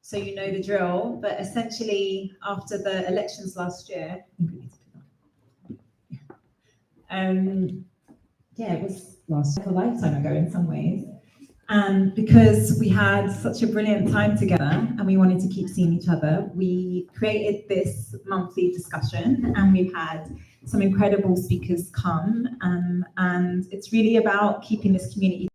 so you know the drill. But essentially, after the elections last year, it was like a lifetime ago in some ways. And because we had such a brilliant time together and we wanted to keep seeing each other, we created this monthly discussion, and we've had some incredible speakers come, and it's really about keeping this community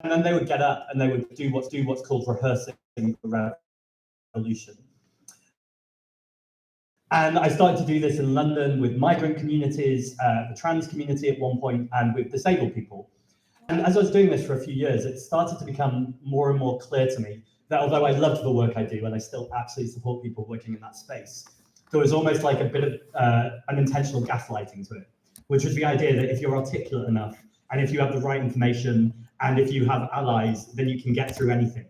and then they would get up and they would do what's called rehearsing revolution. And I started to do this in London with migrant communities, the trans community at one point, and with disabled people. And as I was doing this for a few years, it started to become more and more clear to me that although I loved the work I do, and I still absolutely support people working in that space, there was almost like a bit of unintentional gaslighting to it, which was the idea that if you're articulate enough, and if you have the right information, and if you have allies, then you can get through anything.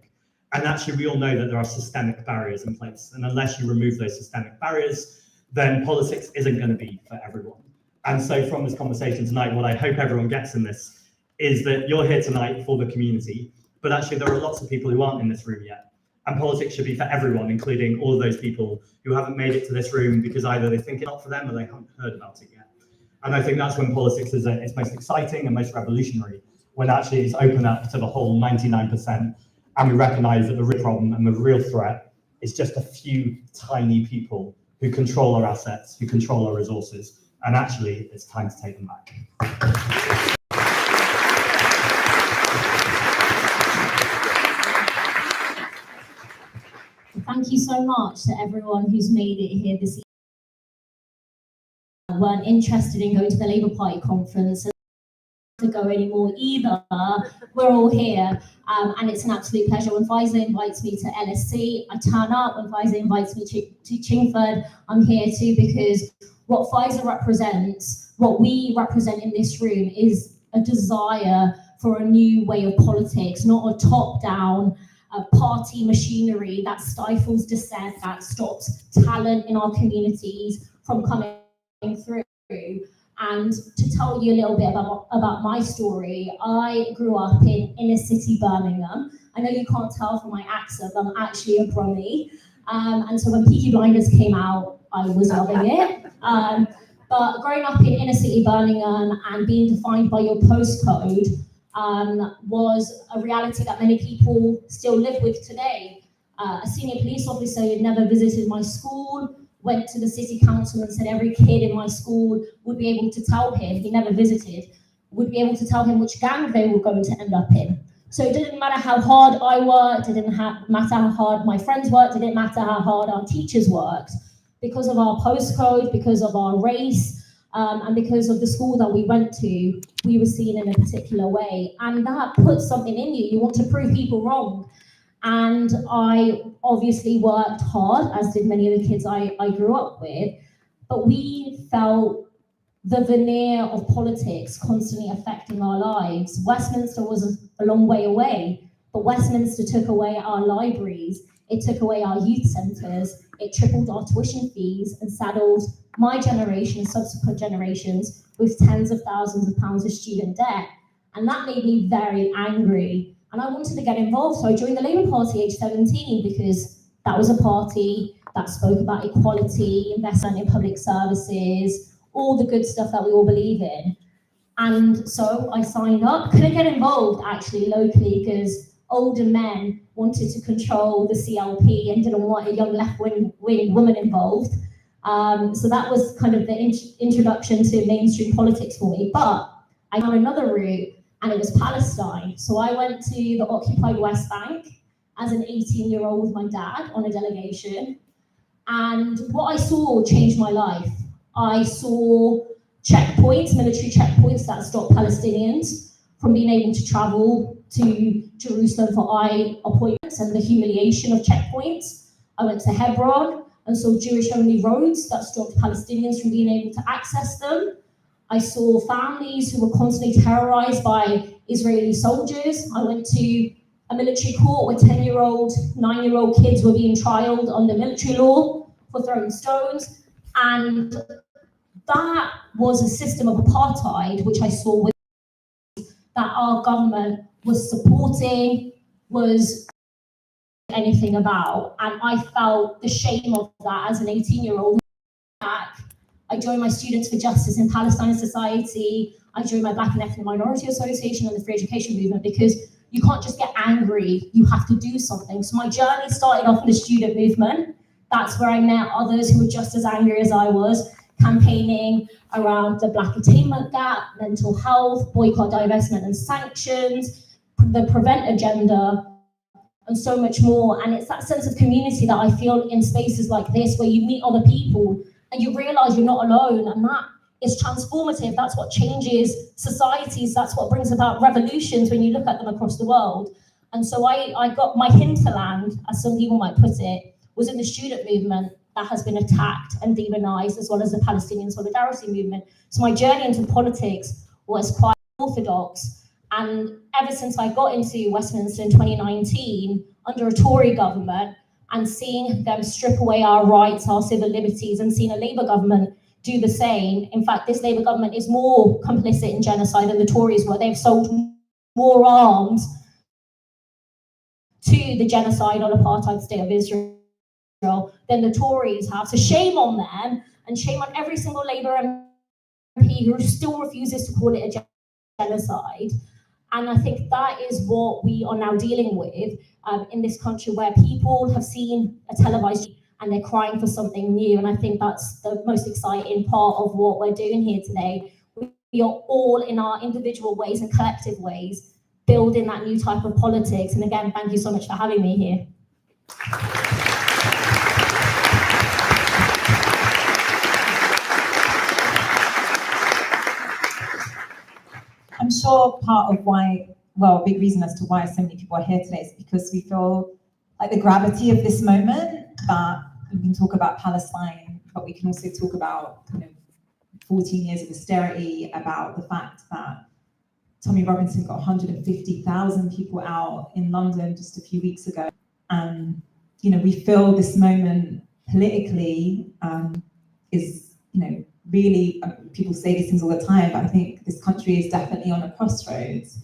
And actually, we all know that there are systemic barriers in place. And unless you remove those systemic barriers, then politics isn't going to be for everyone. And so from this conversation tonight, what I hope everyone gets in this is that you're here tonight for the community, but actually there are lots of people who aren't in this room yet. And politics should be for everyone, including all of those people who haven't made it to this room because either they think it's not for them or they haven't heard about it yet. And I think that's when politics is at its most exciting and most revolutionary, when actually it's open up to the whole 99%, and we recognize that the real problem and the real threat is just a few tiny people who control our assets, who control our resources, and actually it's time to take them back. Thank you so much to everyone who's made it here this evening. Weren't interested in going to the Labour Party conference and to go anymore either. We're all here, and it's an absolute pleasure. When Faiza invites me to LSC, I turn up. When Faiza invites me to Chingford, I'm here too, because what Faiza represents, what we represent in this room, is a desire for a new way of politics, not a top-down party machinery that stifles dissent, that stops talent in our communities from coming through. And to tell you a little bit about my story, I grew up in inner city Birmingham. I know you can't tell from my accent, I'm actually a Brummie. And so when Peaky Blinders came out, I was loving it. But growing up in inner city Birmingham and being defined by your postcode was a reality that many people still live with today. A senior police officer who had never visited my school went to the city council and said every kid in my school would be able to tell him, he never visited, would be able to tell him which gang they were going to end up in. So it didn't matter how hard I worked, it didn't matter how hard my friends worked, it didn't matter how hard our teachers worked. Because of our postcode, because of our race, and because of the school that we went to, we were seen in a particular way. And that puts something in you. You want to prove people wrong. And I obviously worked hard, as did many of the kids I grew up with, but we felt the veneer of politics constantly affecting our lives. Westminster was a long way away, but Westminster took away our libraries, it took away our youth centres, it tripled our tuition fees and saddled my generation and subsequent generations with tens of thousands of pounds of student debt. And that made me very angry. And I wanted to get involved, so I joined the Labour Party age 17 because that was a party that spoke about equality, investment in public services, all the good stuff that we all believe in. And so I signed up. Couldn't get involved actually locally because older men wanted to control the CLP and didn't want a young left-wing woman involved. So that was kind of the introduction to mainstream politics for me. But I found another route, and it was Palestine. So I went to the occupied West Bank as an 18-year-old with my dad on a delegation. And what I saw changed my life. I saw checkpoints, military checkpoints that stopped Palestinians from being able to travel to Jerusalem for eye appointments and the humiliation of checkpoints. I went to Hebron and saw Jewish-only roads that stopped Palestinians from being able to access them. I saw families who were constantly terrorized by Israeli soldiers. I went to a military court where 10-year-old, 9-year-old kids were being trialed under military law for throwing stones. And that was a system of apartheid, which I saw that our government was supporting, was anything about. And I felt the shame of that as an 18-year-old. I joined my Students for Justice in Palestine Society. I joined my Black and Ethnic Minority Association and the Free Education Movement, because you can't just get angry, you have to do something. So my journey started off in the student movement. That's where I met others who were just as angry as I was, campaigning around the Black attainment gap, mental health, boycott, divestment and sanctions, the prevent agenda, and so much more. And it's that sense of community that I feel in spaces like this, where you meet other people and you realize you're not alone, and that is transformative. That's what changes societies. That's what brings about revolutions when you look at them across the world. And so I got my hinterland, as some people might put it, was in the student movement that has been attacked and demonized, as well as the Palestinian solidarity movement. So my journey into politics was quite orthodox. And ever since I got into Westminster in 2019, under a Tory government, and seeing them strip away our rights, our civil liberties, and seeing a Labour government do the same. In fact, this Labour government is more complicit in genocide than the Tories were. They've sold more arms to the genocide on apartheid state of Israel than the Tories have. So shame on them, and shame on every single Labour MP who still refuses to call it a genocide. And I think that is what we are now dealing with in this country, where people have seen a televised and they're crying for something new. And I think that's the most exciting part of what we're doing here today. We are all, in our individual ways and collective ways, building that new type of politics. And again, thank you so much for having me here. I'm sure part of why, well, a big reason as to why so many people are here today is because we feel like the gravity of this moment, that we can talk about Palestine, but we can also talk about 14 years of austerity, about the fact that Tommy Robinson got 150,000 people out in London just a few weeks ago. And, we feel this moment politically is, really, people say these things all the time, but I think this country is definitely on a crossroads.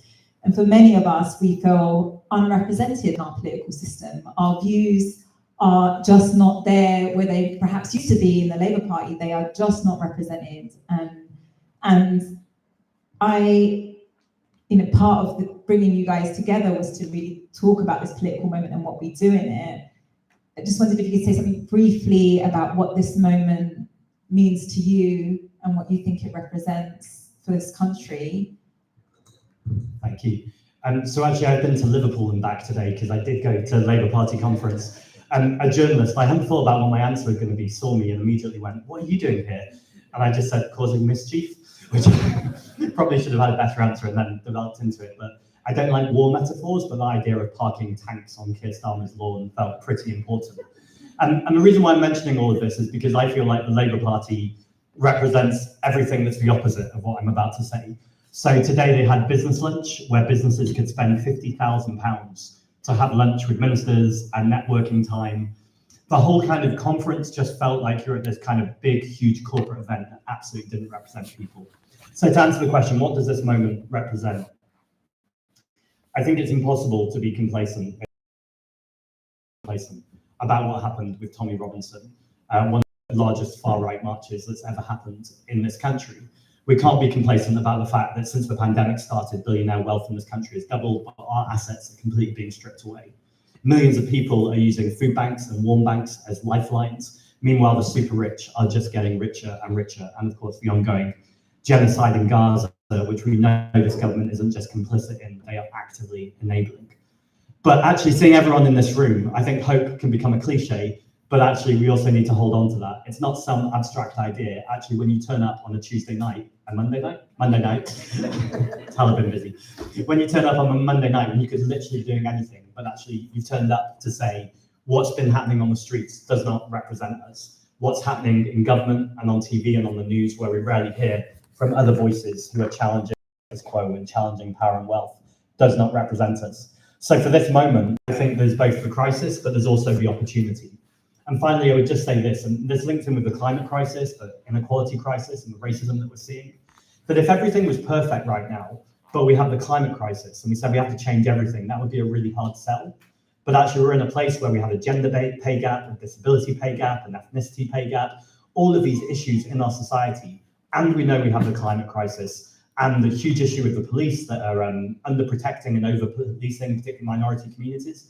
And for many of us, we feel unrepresented in our political system. Our views are just not there where they perhaps used to be in the Labour Party. They are just not represented. And I, part of bringing you guys together was to really talk about this political moment and what we do in it. I just wondered if you could say something briefly about what this moment means to you and what you think it represents for this country. Thank you. So actually, I've been to Liverpool and back today because I did go to the Labour Party conference. A journalist, I hadn't thought about what my answer was going to be, saw me and immediately went, "What are you doing here?" And I just said, "Causing mischief," which probably should have had a better answer and then developed into it. But I don't like war metaphors, but the idea of parking tanks on Keir Starmer's lawn felt pretty important. And the reason why I'm mentioning all of this is because I feel like the Labour Party represents everything that's the opposite of what I'm about to say. So today they had business lunch where businesses could spend £50,000 to have lunch with ministers and networking time. The whole kind of conference just felt like you're at this kind of big, huge corporate event that absolutely didn't represent people. So to answer the question, what does this moment represent? I think it's impossible to be complacent about what happened with Tommy Robinson, one of the largest far-right marches that's ever happened in this country. We can't be complacent about the fact that since the pandemic started, billionaire wealth in this country has doubled, but our assets are completely being stripped away. Millions of people are using food banks and warm banks as lifelines. Meanwhile, the super rich are just getting richer and richer. And of course, the ongoing genocide in Gaza, which we know this government isn't just complicit in, they are actively enabling. But actually seeing everyone in this room, I think hope can become a cliche, but actually we also need to hold on to that. It's not some abstract idea. Actually, when you turn up on a Tuesday night, a Monday night, hell, I've been busy. When you turn up on a Monday night, when you could literally be doing anything, but actually you've turned up to say, what's been happening on the streets does not represent us. What's happening in government and on TV and on the news, where we rarely hear from other voices who are challenging status quo and challenging power and wealth, does not represent us. So for this moment, I think there's both the crisis, but there's also the opportunity. And finally, I would just say this, and this links in with the climate crisis, the inequality crisis, and the racism that we're seeing, that if everything was perfect right now, but we have the climate crisis, and we said we have to change everything, that would be a really hard sell. But actually, we're in a place where we have a gender pay gap, a disability pay gap, an ethnicity pay gap, all of these issues in our society, and we know we have the climate crisis, and the huge issue with the police that are under-protecting and over-policing particularly minority communities.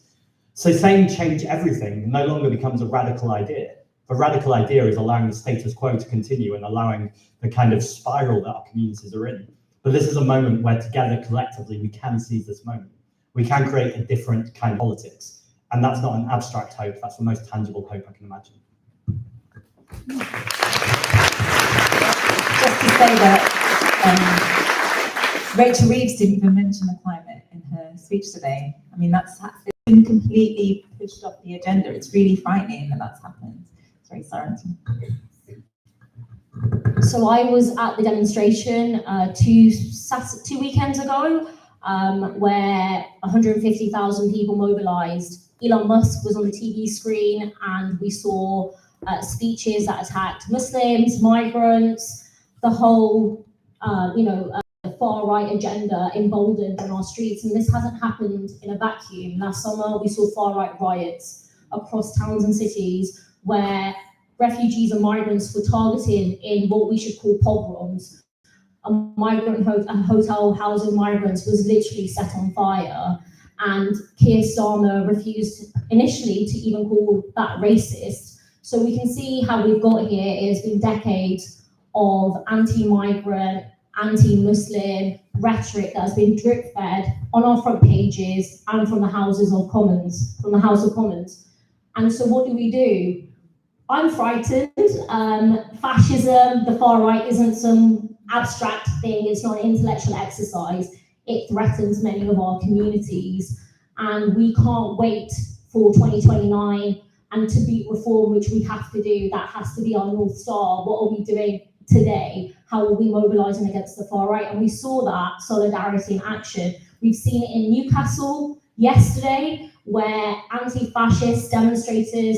So saying change everything no longer becomes a radical idea. The radical idea is allowing the status quo to continue and allowing the kind of spiral that our communities are in. But this is a moment where together, collectively, we can seize this moment. We can create a different kind of politics. And that's not an abstract hope, that's the most tangible hope I can imagine. Just to say that Rachel Reeves didn't even mention the climate in her speech today. I mean, it's been completely pushed off the agenda. It's really frightening that that's happened. Sorry, Sarah. So I was at the demonstration 2 weekends ago, where 150,000 people mobilised Elon Musk was on the TV screen, and we saw speeches that attacked Muslims, migrants, the whole, far-right agenda emboldened in our streets. And this hasn't happened in a vacuum. Last summer, we saw far-right riots across towns and cities where refugees and migrants were targeted in what we should call pogroms. A hotel housing migrants was literally set on fire, and Keir Starmer refused initially to even call that racist. So we can see how we've got here. It's been decades of anti-migrant, anti-Muslim rhetoric that has been drip-fed on our front pages and from the House of Commons. And so what do? I'm frightened. Fascism, the far right, isn't some abstract thing. It's not an intellectual exercise. It threatens many of our communities, and we can't wait for 2029 and to beat reform, which we have to do. That has to be our North Star. What are we doing today? How are we mobilising against the far right? And we saw that solidarity in action. We've seen it in Newcastle yesterday, where anti-fascist demonstrators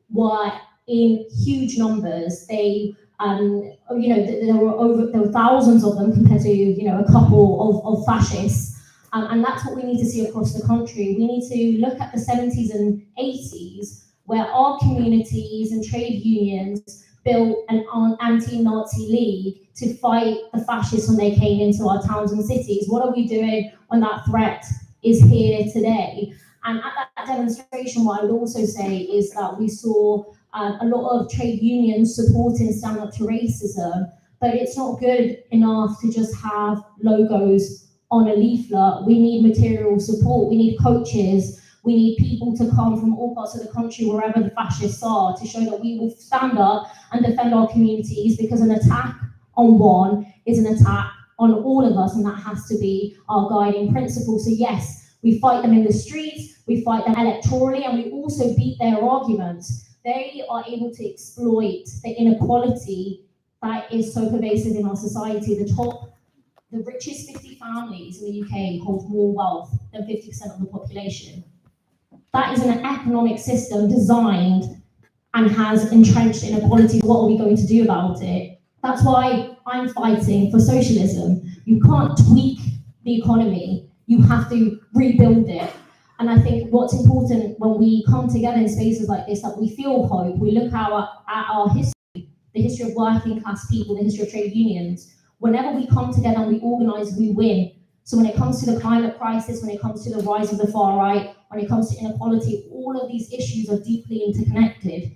were in huge numbers. They, there were thousands of them compared to, a couple of fascists. And that's what we need to see across the country. We need to look at the 70s and 80s, where our communities and trade unions built an anti-Nazi league to fight the fascists when they came into our towns and cities. What are we doing when that threat is here today? And at that demonstration, what I would also say is that we saw a lot of trade unions supporting Stand Up to Racism, but it's not good enough to just have logos on a leaflet. We need material support. We need coaches. We need people to come from all parts of the country, wherever the fascists are, to show that we will stand up and defend our communities, because an attack on one is an attack on all of us, and that has to be our guiding principle. So yes, we fight them in the streets, we fight them electorally, and we also beat their arguments. They are able to exploit the inequality that is so pervasive in our society. The richest 50 families in the UK hold more wealth than 50% of the population. That is an economic system designed and has entrenched inequality. What are we going to do about it? That's why I'm fighting for socialism. You can't tweak the economy. You have to rebuild it. And I think what's important when we come together in spaces like this, that we feel hope, we look at our history, the history of working class people, the history of trade unions. Whenever we come together and we organise, we win. So when it comes to the climate crisis, when it comes to the rise of the far right, when it comes to inequality, all of these issues are deeply interconnected,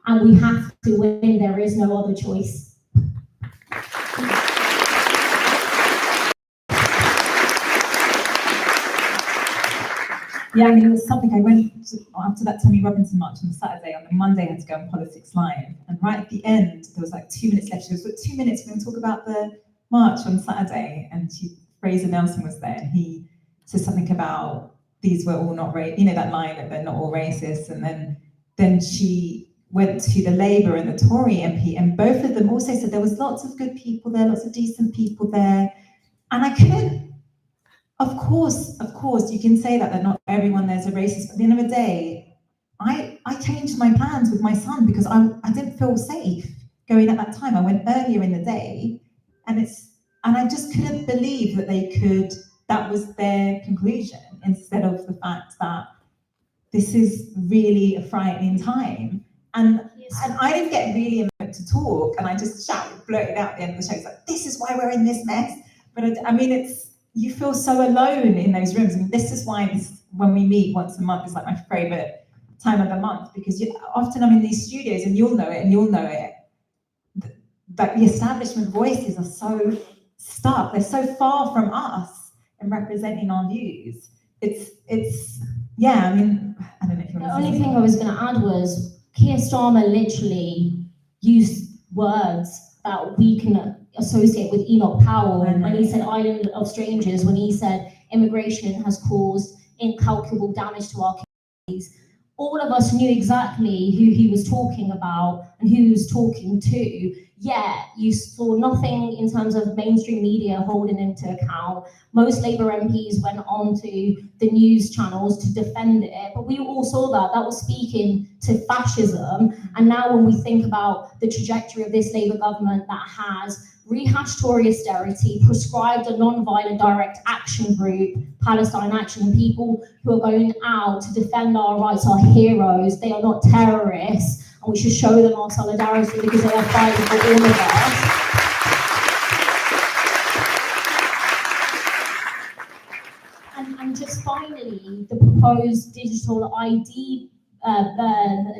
and we have to win. There is no other choice. Yeah, I mean, it was something I went to, after that Tony Robinson march on the Saturday. On the Monday, I had to go on Politics Live. And right at the end, there was like 2 minutes left. She goes, "But 2 minutes, we're going to talk about the march on Saturday." And Fraser Nelson was there, and he said something about these were all not that line that they're not all racist. And then she went to the Labour and the Tory MP, and both of them also said there was lots of good people there, lots of decent people there. And I couldn't. Of course, you can say that not everyone there's a racist, but at the end of the day, I changed my plans with my son because I didn't feel safe going at that time. I went earlier in the day, and I just couldn't believe that that was their conclusion, instead of the fact that this is really a frightening time. And I didn't get really emotional to talk, and I just blurted out at the end of the show, it's like, this is why we're in this mess. But I mean, you feel so alone in those rooms. I mean, this is why when we meet once a month is like my favourite time of the month, because often I'm in these studios, and you'll know it, that the establishment voices are so stuck. They're so far from us and representing our views. I mean, I don't know if you want to say. The only thing I was going to add was Keir Starmer literally used words that we can associate with Enoch Powell when he said island of strangers, when he said immigration has caused incalculable damage to our communities. All of us knew exactly who he was talking about and who he was talking to. yet you saw nothing in terms of mainstream media holding into account. Most Labour MPs went on to the news channels to defend it, but we all saw that was speaking to fascism. And now when we think about the trajectory of this Labour government that has rehashed Tory austerity, prescribed a non-violent direct action group, Palestine Action, and people who are going out to defend our rights are heroes, they are not terrorists, and we should show them our solidarity because they are fighting for all of us. And just finally, the proposed digital ID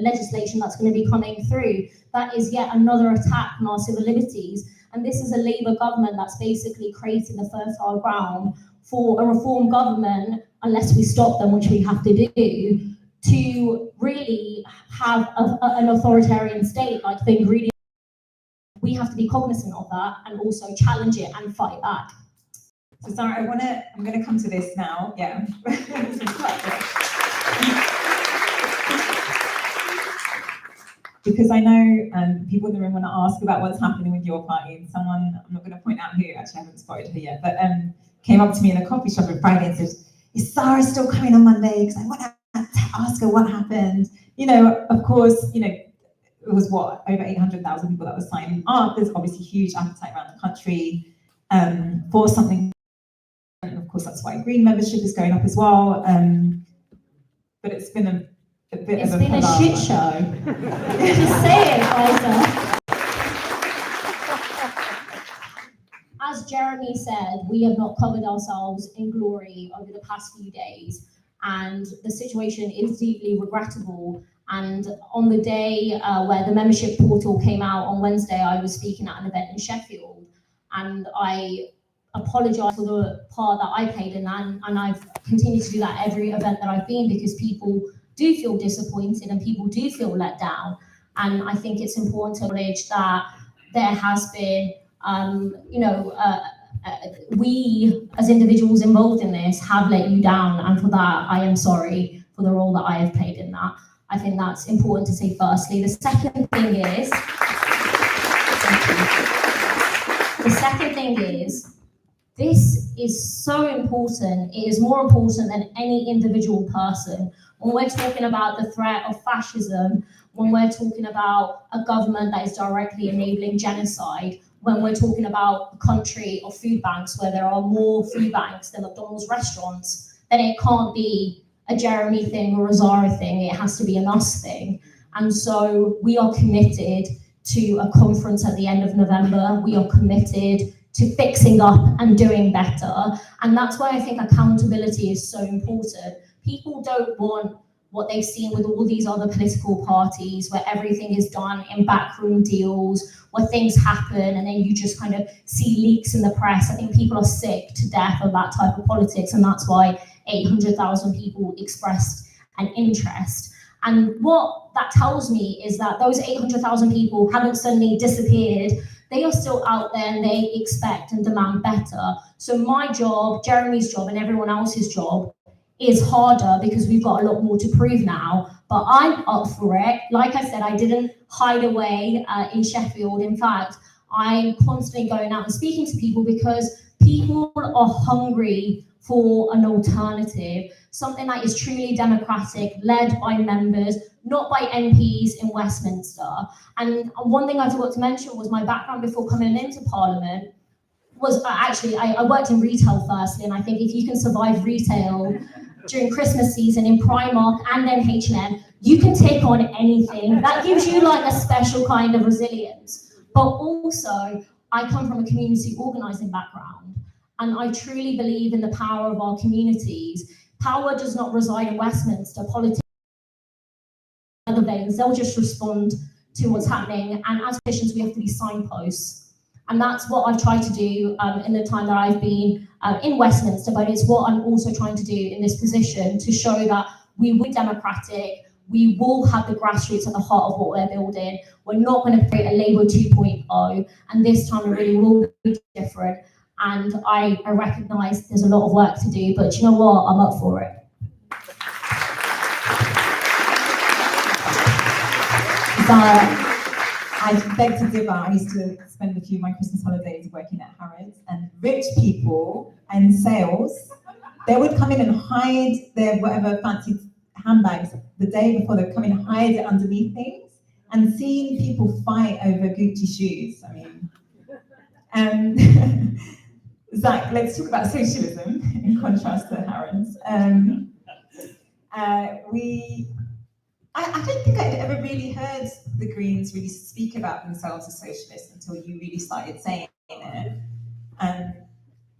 legislation that's going to be coming through, that is yet another attack on our civil liberties. And this is a Labour government that's basically creating the fertile ground for a reform government, unless we stop them, which we have to do, to really have an authoritarian state like the ingredient. We have to be cognizant of that and also challenge it and fight back. So Zarah, I'm gonna come to this now. Yeah. Because I know people in the room want to ask about what's happening with your party. And someone, I'm not going to point out who, actually I haven't spotted her yet, but came up to me in a coffee shop on Friday and said, is Zarah still coming on Monday? Because I want to ask her what happened. You know, of course, you know, it was what, over 800,000 people that were signing up. There's obviously huge appetite around the country for something. And of course, that's why Green membership is going up as well. But it's been a bit it's of a been a shit show. Just say it, Faiza. As Jeremy said, we have not covered ourselves in glory over the past few days, and the situation is deeply regrettable. And on the day where the membership portal came out on Wednesday, I was speaking at an event in Sheffield, and I apologise for the part that I played in that, and I've continued to do that every event that I've been, because people do feel disappointed and people do feel let down. And I think it's important to acknowledge that there has been, we as individuals involved in this have let you down, and for that I am sorry for the role that I have played in that. I think that's important to say firstly. The second thing is, this is so important. It is more important than any individual person. When we're talking about the threat of fascism, when we're talking about a government that is directly enabling genocide, when we're talking about a country of food banks where there are more food banks than McDonald's restaurants, then it can't be a Jeremy thing or a Zarah thing. It has to be an us thing. And so we are committed to a conference at the end of November. We are committed to fixing up and doing better. And that's why I think accountability is so important. People don't want what they've seen with all these other political parties, where everything is done in backroom deals, where things happen and then you just kind of see leaks in the press. I think people are sick to death of that type of politics, and that's why 800,000 people expressed an interest. And what that tells me is that those 800,000 people haven't suddenly disappeared. They are still out there and they expect and demand better. So my job, Jeremy's job, and everyone else's job is harder because we've got a lot more to prove now, but I'm up for it. Like I said, I didn't hide away in Sheffield. In fact, I'm constantly going out and speaking to people because people are hungry for an alternative, something that is truly democratic, led by members, not by MPs in Westminster. And one thing I forgot to mention was my background before coming into Parliament was I worked in retail firstly, and I think if you can survive retail during Christmas season in Primark and then H&M, you can take on anything. That gives you like a special kind of resilience. But also, I come from a community organising background, and I truly believe in the power of our communities. Power does not reside in Westminster. Politics, other veins, they'll just respond to what's happening. And as politicians, we have to be signposts. And that's what I've tried to do in the time that I've been in Westminster, but it's what I'm also trying to do in this position to show that we will be democratic, we will have the grassroots at the heart of what we're building. We're not going to create a Labour 2.0, and this time it really will be different. And I recognise there's a lot of work to do, but you know what? I'm up for it. I beg to differ. I used to spend a few of my Christmas holidays working at Harrods, and rich people in sales, they would come in and hide their whatever fancy handbags the day before. They'd come in and hide it underneath things, and seeing people fight over Gucci shoes. I mean, and Zack, let's talk about socialism in contrast to Harrods. I don't think I'd ever really heard the Greens really speak about themselves as socialists until you really started saying it. And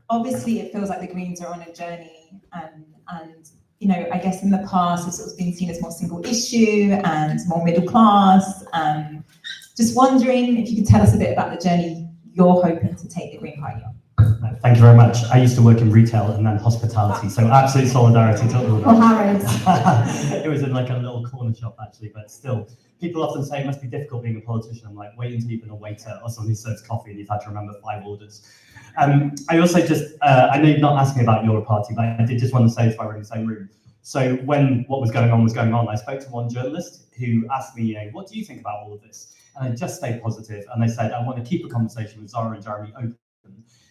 obviously it feels like the Greens are on a journey, and you know, I guess in the past it's sort of been seen as more single issue and more middle class. Just wondering if you could tell us a bit about the journey you're hoping to take the Green Party on. Thank you very much. I used to work in retail and then hospitality, so absolute solidarity to all of Or Harrods. It was in like a little corner shop actually, but still, people often say it must be difficult being a politician. I'm like, wait until you've been a waiter or someone who serves coffee and you've had to remember 5 orders. I also just, I know you've not asked me about your party, but I did just want to say, if I were in the same room. So when what was going on, I spoke to one journalist who asked me, what do you think about all of this? And I just stayed positive, and I said, I want to keep a conversation with Zarah and Jeremy open.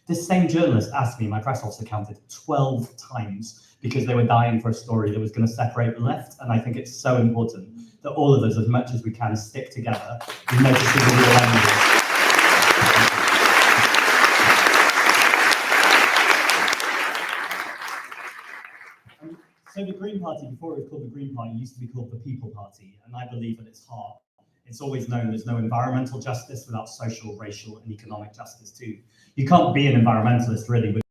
This same journalist asked me, my press officer counted 12 times, because they were dying for a story that was going to separate the left. And I think it's so important that all of us, as much as we can, stick together in noticing the real enemies. So the Green Party, before it was called the Green Party, used to be called the People Party. And I believe at its heart, it's always known there's no environmental justice without social, racial, and economic justice too. You can't be an environmentalist really with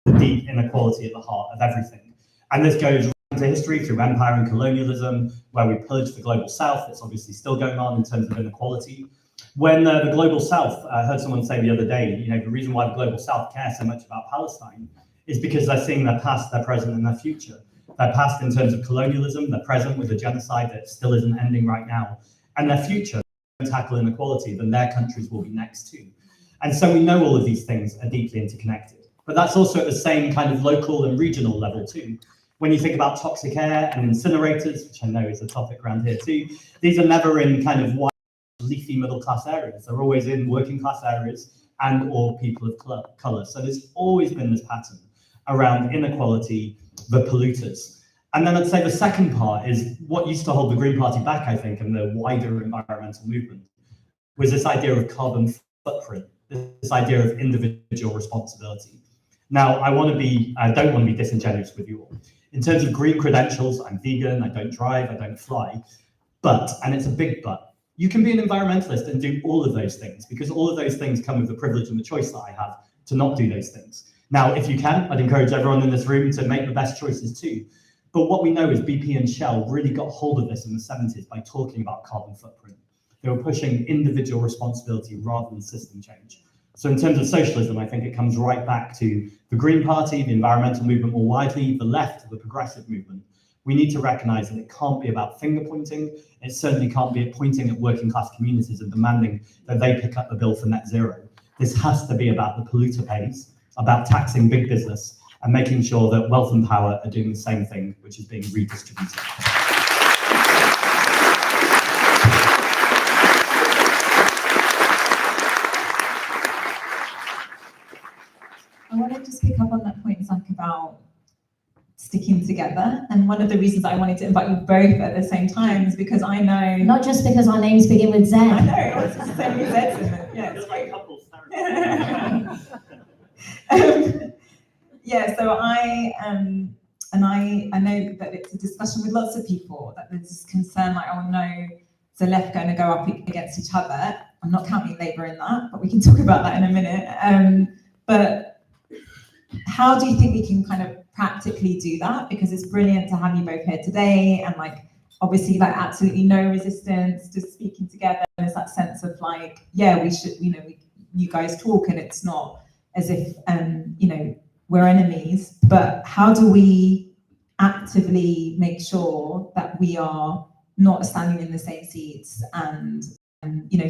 the deep inequality at the heart of everything. And this goes into history through empire and colonialism, where we pillaged the global south. It's obviously still going on in terms of inequality. When the global south, I heard someone say the other day, the reason why the global south cares so much about Palestine is because they're seeing their past, their present, and their future. Their past in terms of colonialism, their present with the genocide that still isn't ending right now, and their future, to tackle inequality, then their countries will be next too. And so we know all of these things are deeply interconnected. But that's also at the same kind of local and regional level too. When you think about toxic air and incinerators, which I know is a topic around here too, these are never in kind of white, leafy middle class areas. They're always in working class areas and or people of colour. So there's always been this pattern around inequality, the polluters. And then I'd say the second part is what used to hold the Green Party back, I think, and the wider environmental movement, was this idea of carbon footprint, this idea of individual responsibility. Now, I don't want to be disingenuous with you all. In terms of green credentials, I'm vegan, I don't drive, I don't fly, but, and it's a big but, you can be an environmentalist and do all of those things, because all of those things come with the privilege and the choice that I have to not do those things. Now, if you can, I'd encourage everyone in this room to make the best choices too. But what we know is BP and Shell really got hold of this in the 70s by talking about carbon footprint. They were pushing individual responsibility rather than system change. So in terms of socialism, I think it comes right back to the Green Party, the environmental movement more widely, the left, the progressive movement. We need to recognize that it can't be about finger pointing. It certainly can't be pointing at working class communities and demanding that they pick up the bill for net zero. This has to be about the polluter pays, about taxing big business and making sure that wealth and power are doing the same thing, which is being redistributed. I want to just pick up on that point, Zack, about sticking together. And one of the reasons I wanted to invite you both at the same time is because I know... Not just because our names begin with Z. I know, it's just so many Zs in it. Yeah, it's great. Yeah, so I know that it's a discussion with lots of people, that there's this concern like, oh no, is the left going to go up against each other? I'm not counting Labour in that, but we can talk about that in a minute. But how do you think we can kind of practically do that? Because it's brilliant to have you both here today, and like obviously like absolutely no resistance to speaking together. There's that sense of like, yeah, we should, you guys talk, and it's not as if we're enemies, but how do we actively make sure that we are not standing in the same seats and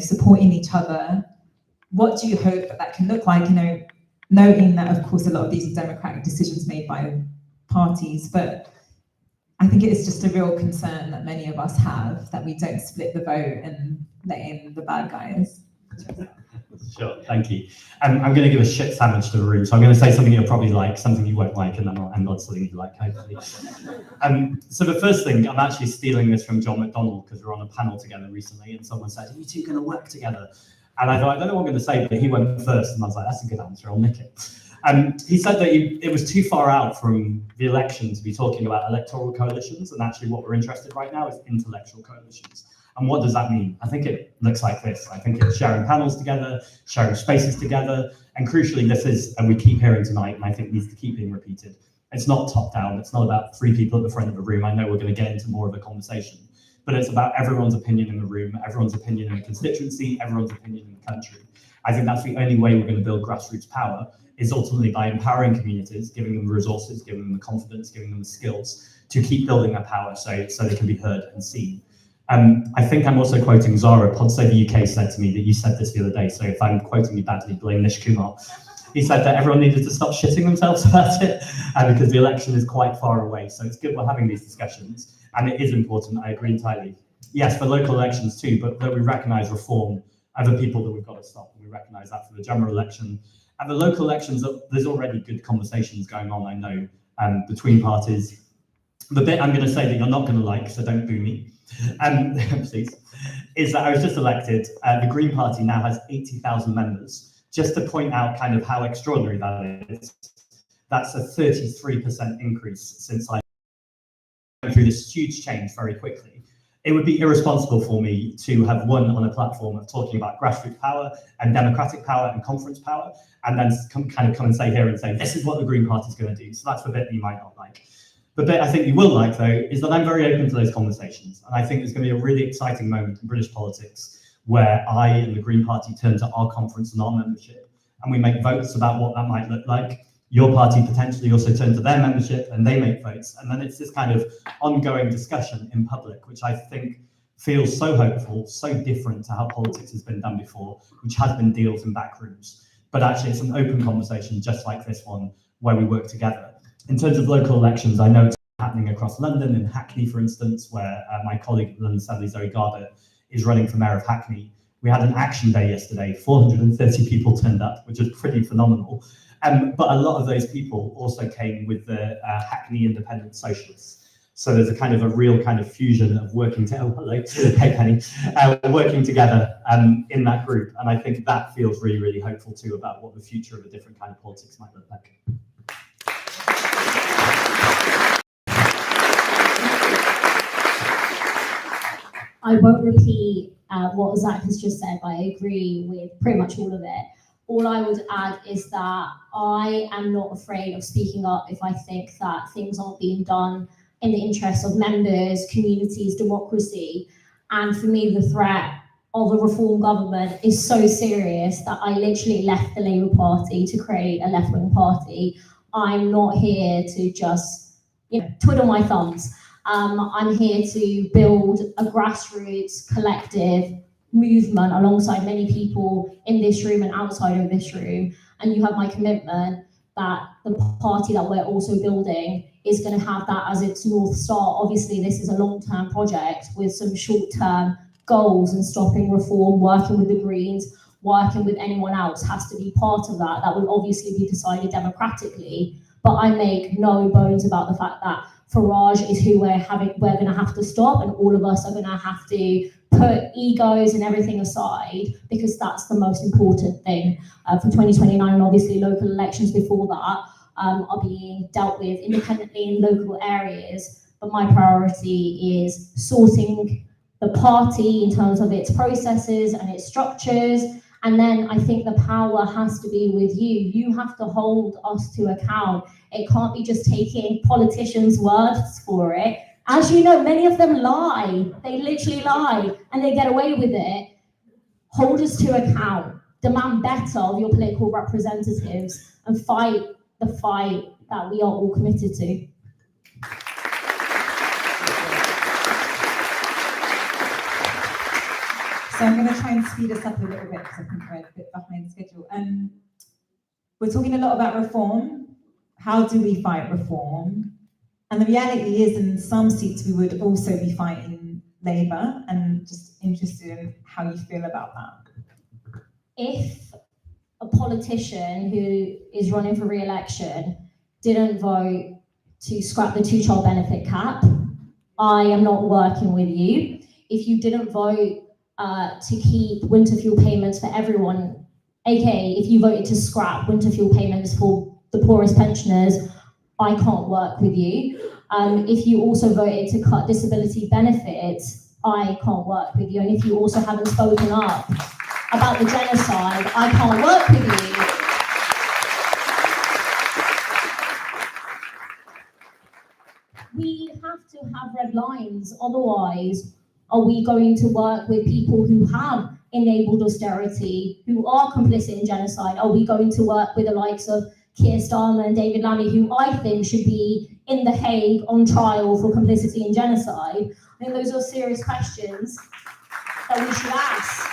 supporting each other? What do you hope that can look like? Noting that, of course, a lot of these are democratic decisions made by parties, but I think it is just a real concern that many of us have, that we don't split the vote and let in the bad guys. Sure, thank you. I'm going to give a shit sandwich to the room, so I'm going to say something you'll probably like, something you won't like, and then I'll end on something you like, hopefully. So the first thing, I'm actually stealing this from John McDonnell, because we were on a panel together recently, and someone said, are you two going to work together? And I thought, I don't know what I'm going to say, but he went first, and I was like, that's a good answer, I'll nick it. He said that it was too far out from the election to be talking about electoral coalitions, and actually what we're interested in right now is intellectual coalitions. And what does that mean? I think it looks like this. I think it's sharing panels together, sharing spaces together, and crucially this is, and we keep hearing tonight, and I think needs to keep being repeated, it's not top down, it's not about 3 people at the front of the room. I know we're going to get into more of a conversation, but it's about everyone's opinion in the room, everyone's opinion in the constituency, everyone's opinion in the country. I think that's the only way we're going to build grassroots power, is ultimately by empowering communities, giving them the resources, giving them the confidence, giving them the skills to keep building their power so they can be heard and seen. I think I'm also quoting Zarah. Pod Save the UK said to me that you said this the other day, so if I'm quoting you badly, blame Nish Kumar. He said that everyone needed to stop shitting themselves about it because the election is quite far away. So it's good we're having these discussions, and it is important, I agree entirely. Yes, for local elections too, but that we recognise reform are the people that we've got to stop, and we recognise that for the general election. And the local elections, there's already good conversations going on, I know, between parties. The bit I'm going to say that you're not going to like, so don't boo me, please, is that I was just elected. The Green Party now has 80,000 members. Just to point out kind of how extraordinary that is, that's a 33% increase since I went through this huge change very quickly. It would be irresponsible for me to have won on a platform of talking about grassroots power and democratic power and conference power, and then come and say here and say, this is what the Green Party is going to do. So that's the bit that you might not like. The bit I think you will like, though, is that I'm very open to those conversations. And I think there's going to be a really exciting moment in British politics where I and the Green Party turn to our conference and our membership, and we make votes about what that might look like. Your party potentially also turn to their membership and they make votes. And then it's this kind of ongoing discussion in public, which I think feels so hopeful, so different to how politics has been done before, which has been deals in back rooms. But actually it's an open conversation just like this one, where we work together. In terms of local elections, I know it's happening across London, in Hackney, for instance, where my colleague at London Assembly, Zoe Garber, is running for Mayor of Hackney. We had an action day yesterday, 430 people turned up, which is pretty phenomenal. But a lot of those people also came with the Hackney Independent Socialists. So there's a kind of a real kind of fusion of working together, hey Penny, working together in that group. And I think that feels really, really hopeful too about what the future of a different kind of politics might look like. I won't repeat what Zack has just said. I agree with pretty much all of it. All I would add is that I am not afraid of speaking up if I think that things aren't being done in the interest of members, communities, democracy. And for me, the threat of a reform government is so serious that I literally left the Labour Party to create a left-wing party. I'm not here to just, twiddle my thumbs. I'm here to build a grassroots collective movement alongside many people in this room and outside of this room. And you have my commitment that the party that we're also building is going to have that as its North Star. Obviously, this is a long-term project with some short-term goals, and stopping reform, working with the Greens, working with anyone else has to be part of that. That will obviously be decided democratically. But I make no bones about the fact that Farage is who we're going to have to stop, and all of us are going to have to put egos and everything aside, because that's the most important thing for 2029. And obviously local elections before that are being dealt with independently in local areas. But my priority is sorting the party in terms of its processes and its structures. And then I think the power has to be with you. You have to hold us to account. It can't be just taking politicians' words for it. As you know, many of them lie. They literally lie, and they get away with it. Hold us to account. Demand better of your political representatives, and fight the fight that we are all committed to. So I'm going to try and speed us up a little bit because I think we're a bit behind schedule. We're talking a lot about reform. How do we fight reform? And the reality is, in some seats, we would also be fighting Labour, and just interested in how you feel about that. If a politician who is running for re-election didn't vote to scrap the 2-child benefit cap, I am not working with you. If you didn't vote to keep winter fuel payments for everyone, aka if you voted to scrap winter fuel payments for the poorest pensioners, I can't work with you. If you also voted to cut disability benefits, I can't work with you. And if you also haven't spoken up about the genocide, I can't work with you. We have to have red lines, otherwise are we going to work with people who have enabled austerity, who are complicit in genocide? Are we going to work with the likes of Keir Starmer and David Lammy, who I think should be in The Hague on trial for complicity in genocide? I think those are serious questions that we should ask.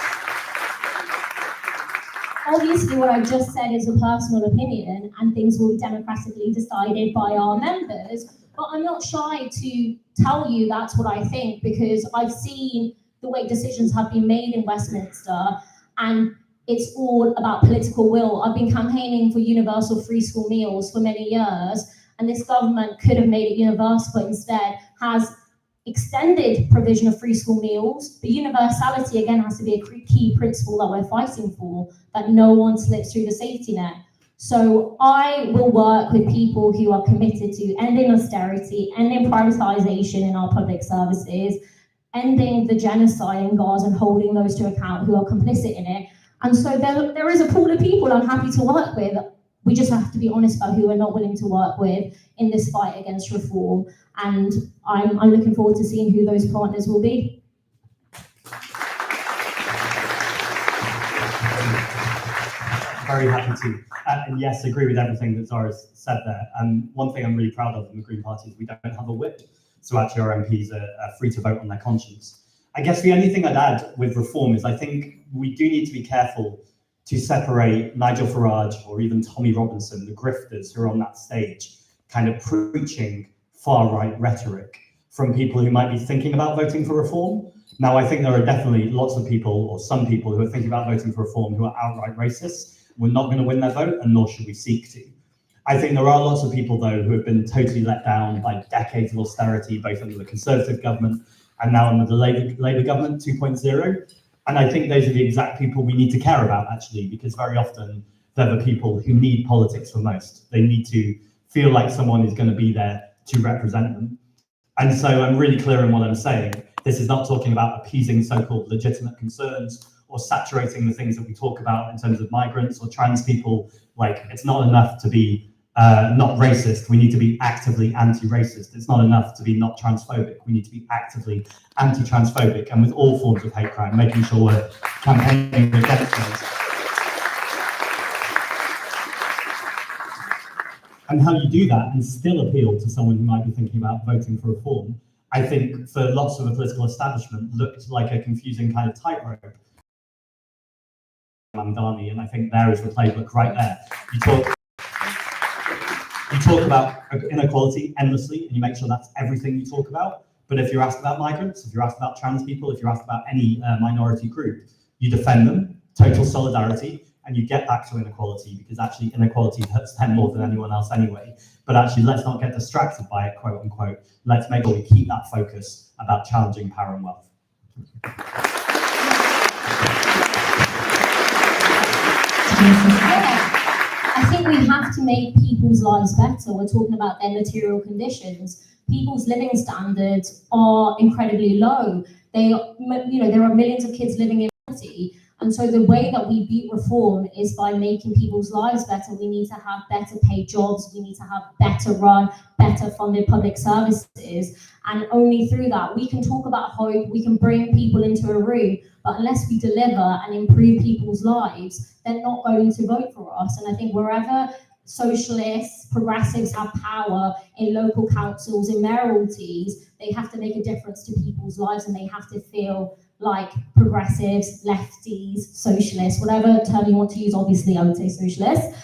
Obviously, what I've just said is a personal opinion, and things will be democratically decided by our members. But I'm not shy to tell you that's what I think, because I've seen the way decisions have been made in Westminster, and it's all about political will. I've been campaigning for universal free school meals for many years, and this government could have made it universal, but instead has extended provision of free school meals. But universality, again, has to be a key principle that we're fighting for, that no one slips through the safety net. So I will work with people who are committed to ending austerity, ending privatization in our public services, ending the genocide in Gaza and holding those to account who are complicit in it. And so there is a pool of people I'm happy to work with. We just have to be honest about who we're not willing to work with in this fight against reform. And I'm looking forward to seeing who those partners will be. Very happy to. And yes, agree with everything that Zara's said there. And one thing I'm really proud of in the Green Party is we don't have a whip. So actually our MPs are free to vote on their conscience. I guess the only thing I'd add with reform is I think we do need to be careful to separate Nigel Farage or even Tommy Robinson, the grifters who are on that stage, kind of preaching far-right rhetoric, from people who might be thinking about voting for reform. Now, I think there are definitely lots of people, or some people, who are thinking about voting for reform who are outright racist. We're not going to win their vote, and nor should we seek to. I think there are lots of people, though, who have been totally let down by decades of austerity, both under the Conservative government and now under the Labour government 2.0. And I think those are the exact people we need to care about, actually, because very often they're the people who need politics the most. They need to feel like someone is going to be there to represent them. And so I'm really clear in what I'm saying. This is not talking about appeasing so-called legitimate concerns or saturating the things that we talk about in terms of migrants or trans people. Like, it's not enough to be not racist. We need to be actively anti-racist. It's not enough to be not transphobic. We need to be actively anti-transphobic, and with all forms of hate crime, making sure we're campaigning against those. And how you do that and still appeal to someone who might be thinking about voting for reform, I think for lots of the political establishment looked like a confusing kind of tightrope. Mandani, and I think there is the playbook right there. You talk about inequality endlessly, and you make sure that's everything you talk about. But if you're asked about migrants, if you're asked about trans people, if you're asked about any minority group, you defend them, total solidarity, and you get back to inequality, because actually inequality hurts them more than anyone else anyway. But actually, let's not get distracted by it, quote unquote. Let's make sure we keep that focus about challenging power and wealth. I think we have to make people's lives better. We're talking about their material conditions. People's living standards are incredibly low. There are millions of kids living in poverty. And so the way that we beat reform is by making people's lives better. We need to have better paid jobs. We need to have better run, better funded public services. And only through that, we can talk about hope, we can bring people into a room, but unless we deliver and improve people's lives, they're not going to vote for us. And I think wherever socialists, progressives have power in local councils, in mayoralties, they have to make a difference to people's lives, and they have to feel like progressives, lefties, socialists, whatever term you want to use, obviously I would say socialists,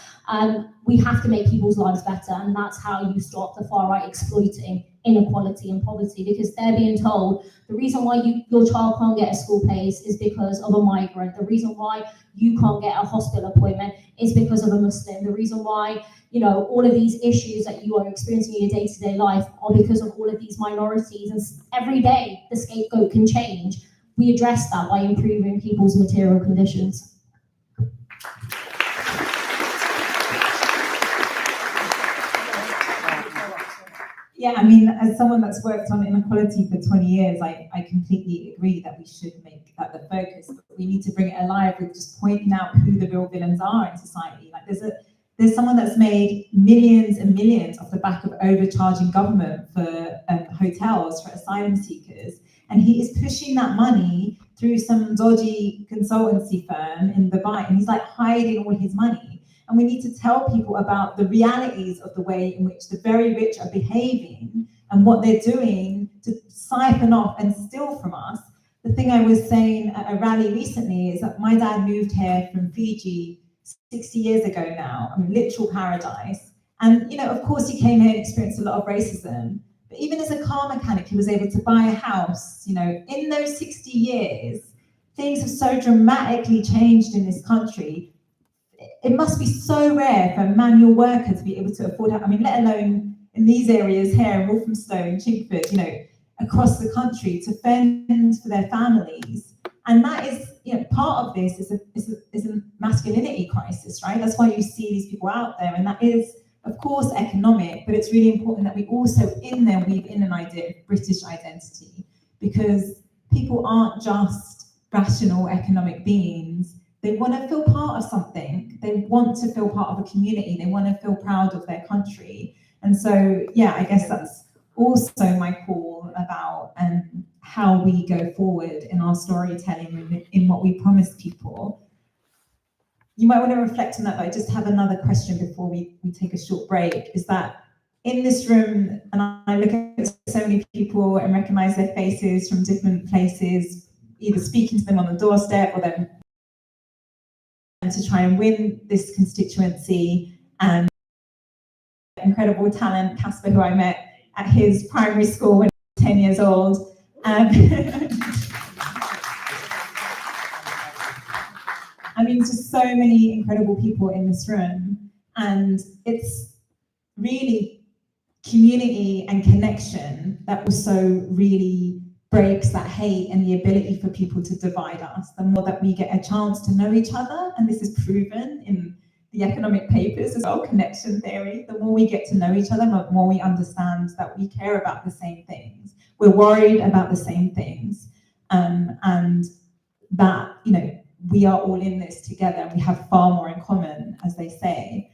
We have to make people's lives better, and that's how you stop the far right exploiting inequality and poverty, because they're being told the reason why your child can't get a school place is because of a migrant. The reason why you can't get a hospital appointment is because of a Muslim. The reason why, you know, all of these issues that you are experiencing in your day-to-day life are because of all of these minorities. And every day the scapegoat can change. We address that by improving people's material conditions. Yeah, I mean, as someone that's worked on inequality for 20 years, I completely agree that we should make that the focus. But we need to bring it alive with just pointing out who the real villains are in society. Like there's someone that's made millions and millions off the back of overcharging government for hotels, for asylum seekers. And he is pushing that money through some dodgy consultancy firm in Dubai. And he's like hiding all his money. And we need to tell people about the realities of the way in which the very rich are behaving and what they're doing to siphon off and steal from us. The thing I was saying at a rally recently is that my dad moved here from Fiji 60 years ago now, I mean, literal paradise. And, you know, of course he came here and experienced a lot of racism, but even as a car mechanic, he was able to buy a house. You know, in those 60 years, things have so dramatically changed in this country. It must be so rare for a manual worker to be able to afford it. I mean, let alone in these areas here, in Walthamstow, Chingford, you know, across the country, to fend for their families. And that is, you know, part of this is a masculinity crisis, right? That's why you see these people out there. And that is, of course, economic, but it's really important that we also in there weave in an idea of British identity, because people aren't just rational economic beings. They want to feel part of something. They want to feel part of a community. They want to feel proud of their country. And so, yeah, I guess that's also my call about how we go forward in our storytelling and in what we promise people. You might want to reflect on that, but I just have another question before we take a short break, is that in this room, and I look at so many people and recognize their faces from different places, either speaking to them on the doorstep or them to try and win this constituency, and incredible talent, Casper, who I met at his primary school when he was 10 years old. I mean, just so many incredible people in this room, and it's really community and connection that also really breaks that hate and the ability for people to divide us. The more that we get a chance to know each other, and this is proven in the economic papers as well, connection theory, the more we get to know each other, the more we understand that we care about the same things. We're worried about the same things, and that, you know, we are all in this together and we have far more in common, as they say.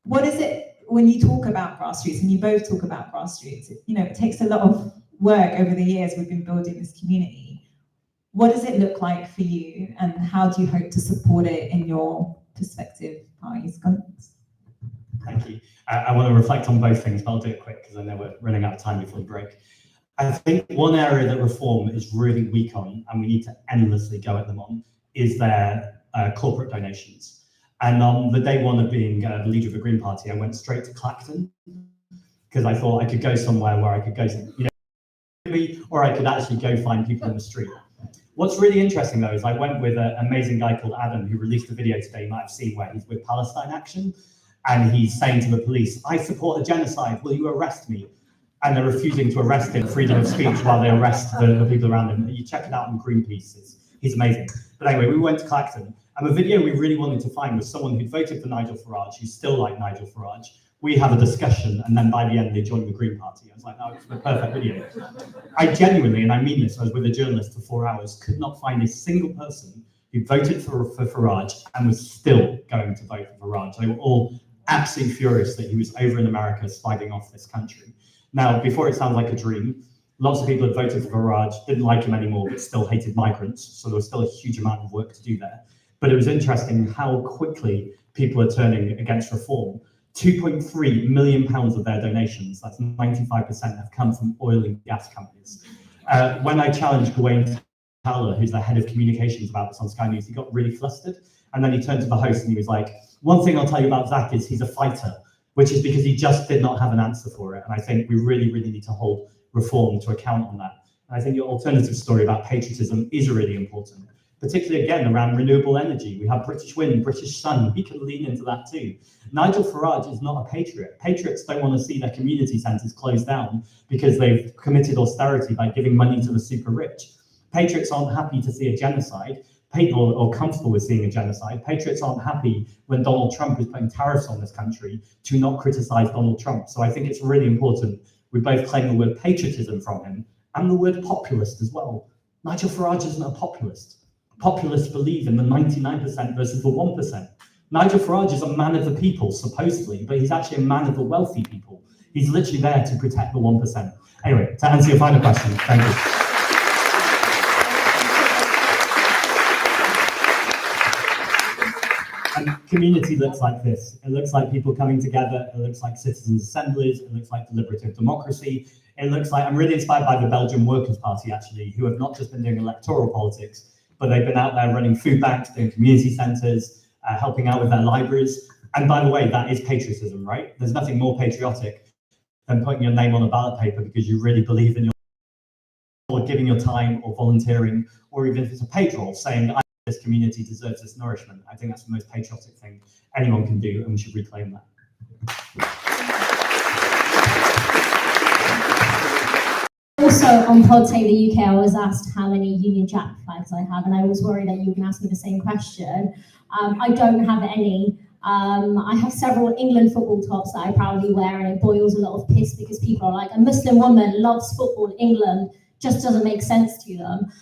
What is it when you talk about grassroots, and you both talk about grassroots, you know, it takes a lot of work over the years we've been building this community. What does it look like for you, and how do you hope to support it in your perspective, Faiz? Thank you. I want to reflect on both things, but I'll do it quick because I know we're running out of time before the break. I think one area that reform is really weak on, and we need to endlessly go at them on, is their corporate donations. And on the day one of being the leader of the Green Party, I went straight to Clacton because I thought I could go somewhere where I could go, you know, or I could actually go find people in the street. What's really interesting though is I went with an amazing guy called Adam, who released a video today you might have seen, where he's with Palestine Action, and he's saying to the police, "I support a genocide, will you arrest me?" And they're refusing to arrest him, freedom of speech, while they arrest the people around him. You check it out on Greenpeace, he's amazing. But anyway, we went to Clacton, and the video we really wanted to find was someone who'd voted for Nigel Farage, who's still like Nigel Farage. We have a discussion, and then by the end they joined the Green Party. I was like, no, it's the perfect video. I genuinely, and I mean this, I was with a journalist for 4 hours, could not find a single person who voted for Farage and was still going to vote for Farage. They were all absolutely furious that he was over in America slagging off this country. Now, before it sounds like a dream, lots of people had voted for Farage, didn't like him anymore, but still hated migrants. So there was still a huge amount of work to do there. But it was interesting how quickly people are turning against reform. 2.3 million pounds of their donations, that's 95%, have come from oil and gas companies. When I challenged Gawain Towler, who's the head of communications, about this on Sky News, he got really flustered. And then he turned to the host and he was like, one thing I'll tell you about Zack is he's a fighter, which is because he just did not have an answer for it. And I think we really, really need to hold reform to account on that. And I think your alternative story about patriotism is really important, particularly again around renewable energy. We have British wind, British sun, we can lean into that too. Nigel Farage is not a patriot. Patriots don't want to see their community centres closed down because they've committed austerity by giving money to the super rich. Patriots aren't happy to see a genocide, or comfortable with seeing a genocide. Patriots aren't happy when Donald Trump is putting tariffs on this country to not criticise Donald Trump. So I think it's really important we both claim the word patriotism from him and the word populist as well. Nigel Farage isn't a populist. Populists believe in the 99% versus the 1%. Nigel Farage is a man of the people, supposedly, but he's actually a man of the wealthy people. He's literally there to protect the 1%. Anyway, to answer your final question, thank you. And community looks like this. It looks like people coming together. It looks like citizens' assemblies. It looks like deliberative democracy. It looks like, I'm really inspired by the Belgian Workers' Party, actually, who have not just been doing electoral politics, but they've been out there running food banks, doing community centres, helping out with their libraries. And by the way, that is patriotism, right? There's nothing more patriotic than putting your name on a ballot paper because you really believe in your, or giving your time or volunteering, or even if it's a paid role, saying, this community deserves this nourishment. I think that's the most patriotic thing anyone can do, and we should reclaim that. Also, on Pod Save the UK, I was asked how many Union Jack flags I have, and I was worried that you were going to ask me the same question. I don't have any. I have several England football tops that I proudly wear, and it boils a lot of piss because people are like, a Muslim woman loves football in England, just doesn't make sense to them.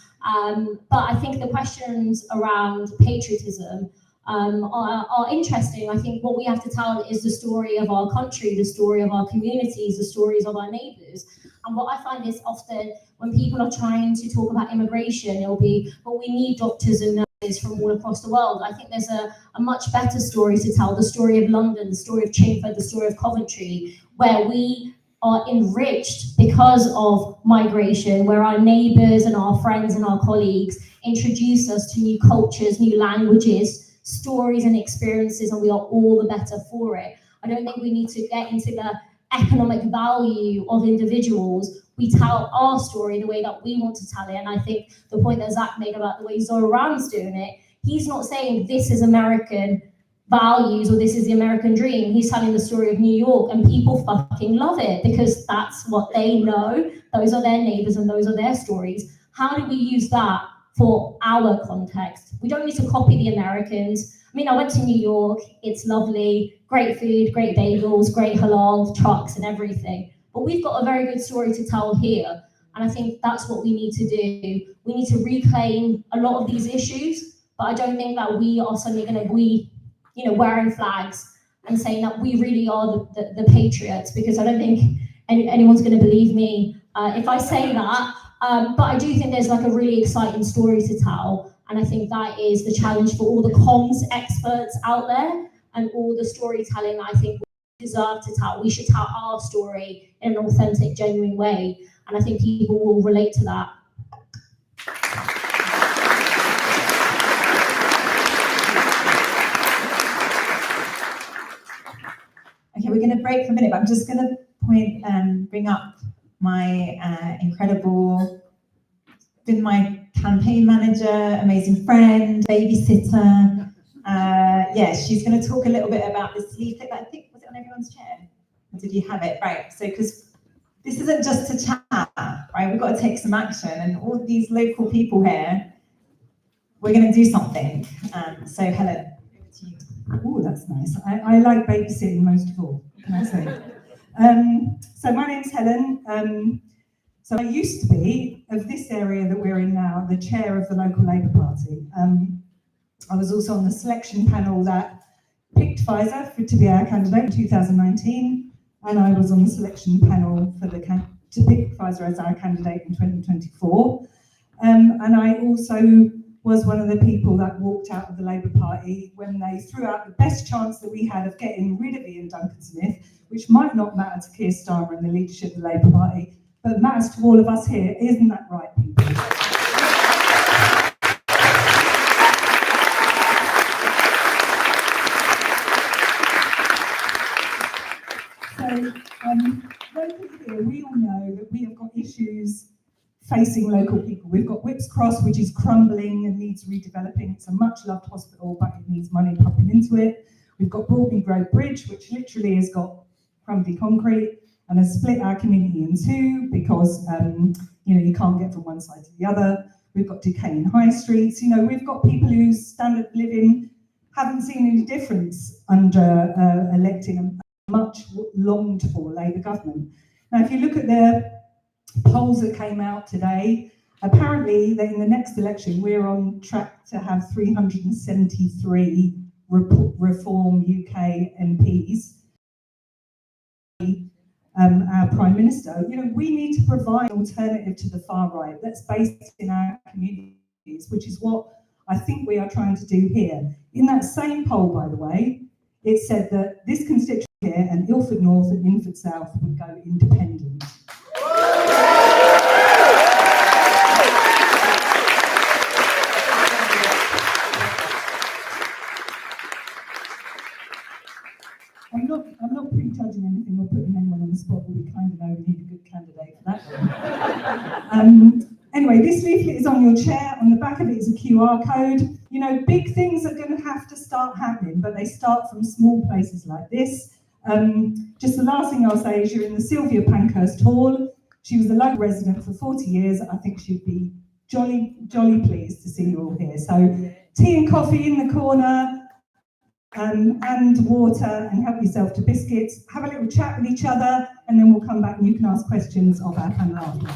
But I think the questions around patriotism are interesting. I think what we have to tell is the story of our country, the story of our communities, the stories of our neighbours. And what I find is often when people are trying to talk about immigration, it'll be, well, we need doctors and nurses from all across the world. I think there's a much better story to tell, the story of London, the story of Chingford, the story of Coventry, where we are enriched because of migration, where our neighbours and our friends and our colleagues introduce us to new cultures, new languages, stories and experiences, and we are all the better for it. I don't think we need to get into the economic value of individuals. We tell our story the way that we want to tell it, and I think the point that Zack made about the way Zarah's doing it, he's not saying this is American values or this is the American dream. He's telling the story of New York, and people fucking love it because that's what they know. Those are their neighbors and those are their stories. How do we use that for our context? We don't need to copy the Americans. I mean, I went to New York, it's lovely, great food, great bagels, great halal trucks and everything. But we've got a very good story to tell here. And I think that's what we need to do. We need to reclaim a lot of these issues, but I don't think that we are suddenly going to be, wearing flags and saying that we really are the patriots, because I don't think anyone's going to believe me if I say that. But I do think there's like a really exciting story to tell. And I think that is the challenge for all the comms experts out there and all the storytelling I think we deserve to tell. We should tell our story in an authentic, genuine way. And I think people will relate to that. Okay, we're going to break for a minute, but I'm just going to bring up my incredible, been my campaign manager, amazing friend, babysitter. She's going to talk a little bit about this leaflet that I think, was it on everyone's chair? Or did you have it? Right, so because this isn't just to chat, right? We've got to take some action, and all these local people here, we're going to do something. So Helen, over to you. Oh, that's nice. I like babysitting most of all, can I say? So my name's Helen. So I used to be, of this area that we're in now, the chair of the local Labour Party. I was also on the selection panel that picked Faiza to be our candidate in 2019, and I was on the selection panel for to pick Faiza as our candidate in 2024. And I also was one of the people that walked out of the Labour Party when they threw out the best chance that we had of getting rid of Ian Duncan-Smith, which might not matter to Keir Starmer and the leadership of the Labour Party, but matters to all of us here. Isn't that right, people? Locally here, we all know that we have got issues facing local people. We've got Whips Cross, which is crumbling and needs redeveloping. It's a much-loved hospital, but it needs money pumping into it. We've got Broadmead Grove Bridge, which literally has got crumbly concrete and has split our community in two because you can't get from one side to the other. We've got decaying high streets. We've got people whose standard of living haven't seen any difference under electing a much longed for Labour government. Now, if you look at the polls that came out today, apparently that in the next election we're on track to have 373 Reform UK MPs. Our Prime Minister, we need to provide an alternative to the far right that's based in our communities, which is what I think we are trying to do here. In that same poll, by the way, it said that this constituency here and Ilford North and Ilford South would go independent. I'm not prejudging anything or putting anyone on the spot, but we kind of know we need a good candidate for that one. Anyway, this leaflet is on your chair. On the back of it is a QR code. Big things are going to have to start happening, but they start from small places like this. Just the last thing I'll say is you're in the Sylvia Pankhurst Hall. She was a local resident for 40 years. I think she'd be jolly pleased to see you all here. So tea and coffee in the corner. And water, and help yourself to biscuits. Have a little chat with each other, and then we'll come back and you can ask questions of our panel afterwards.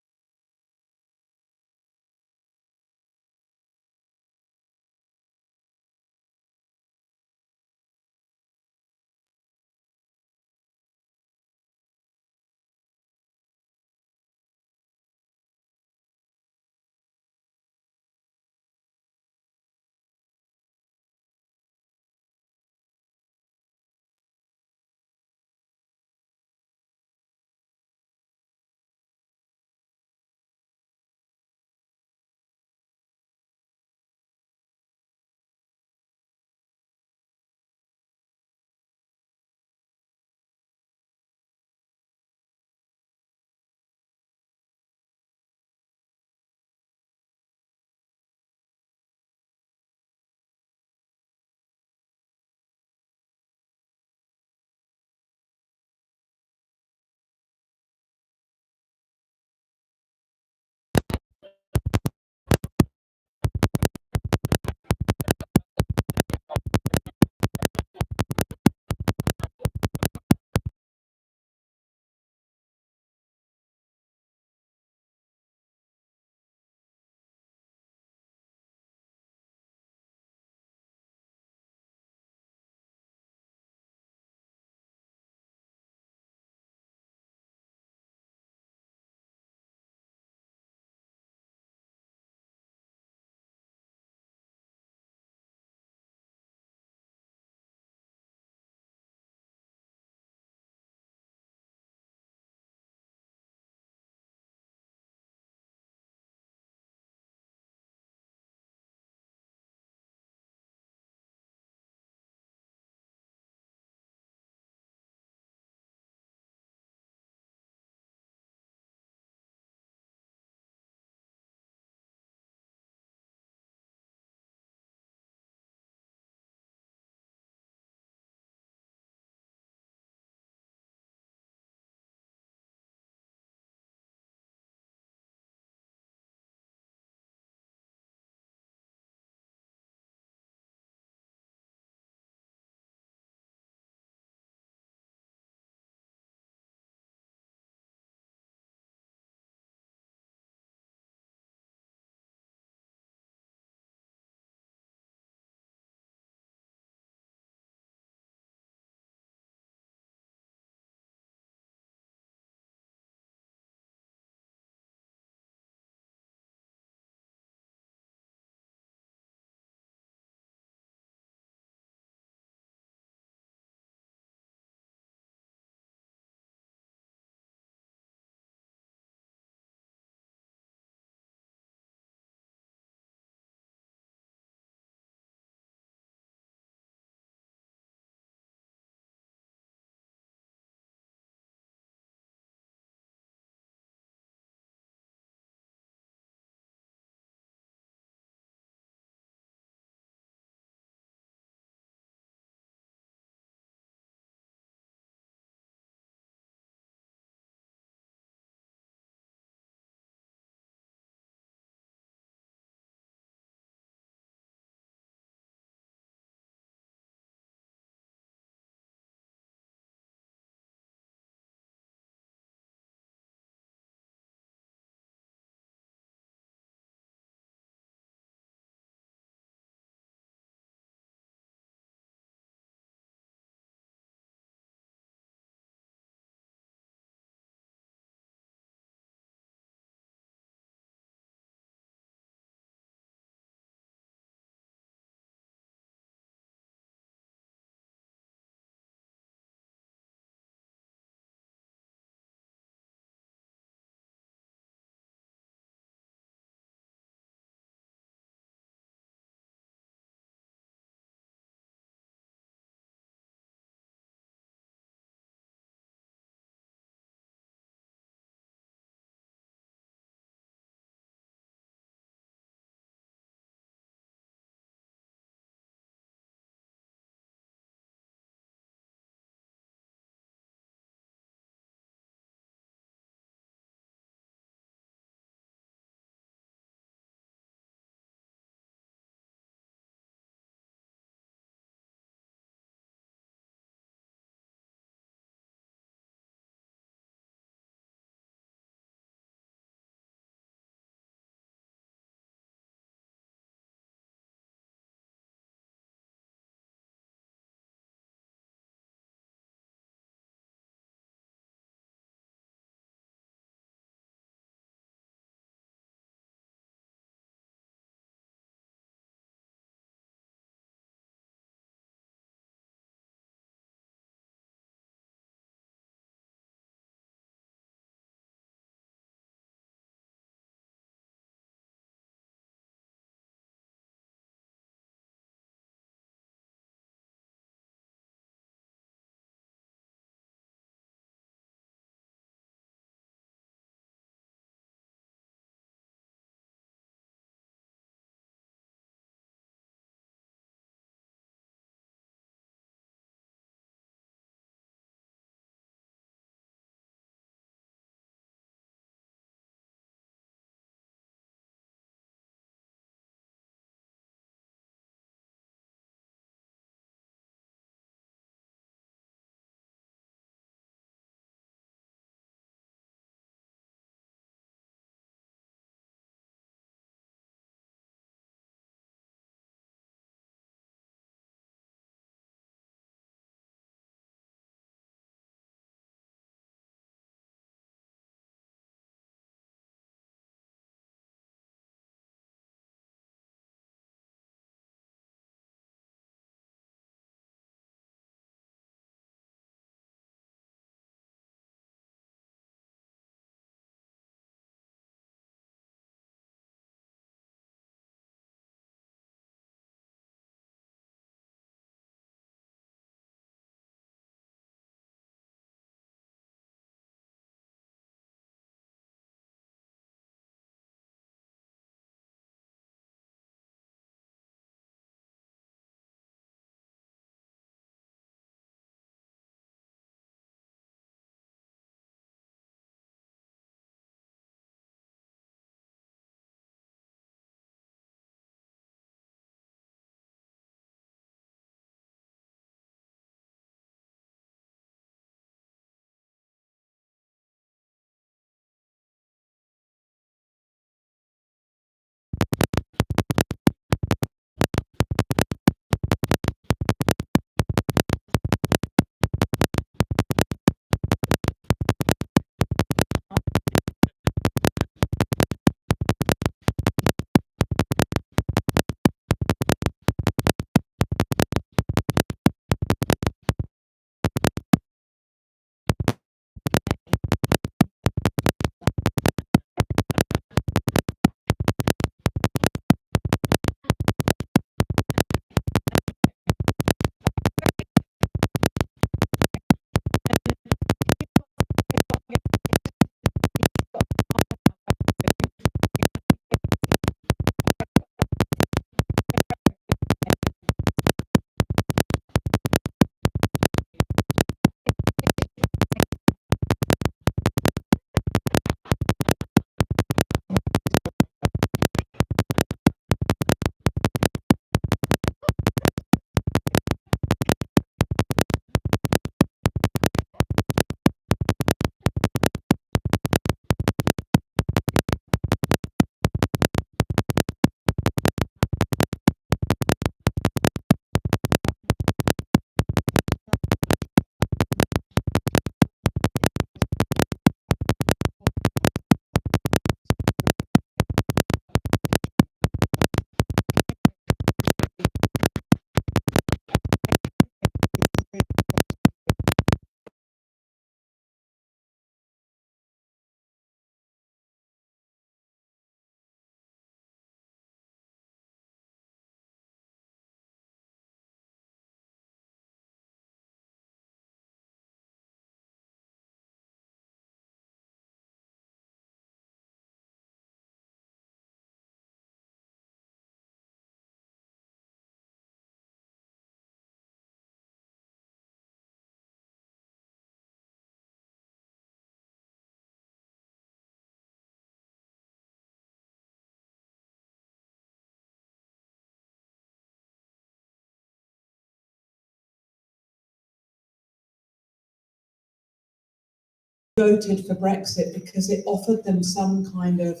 voted for Brexit because it offered them some kind of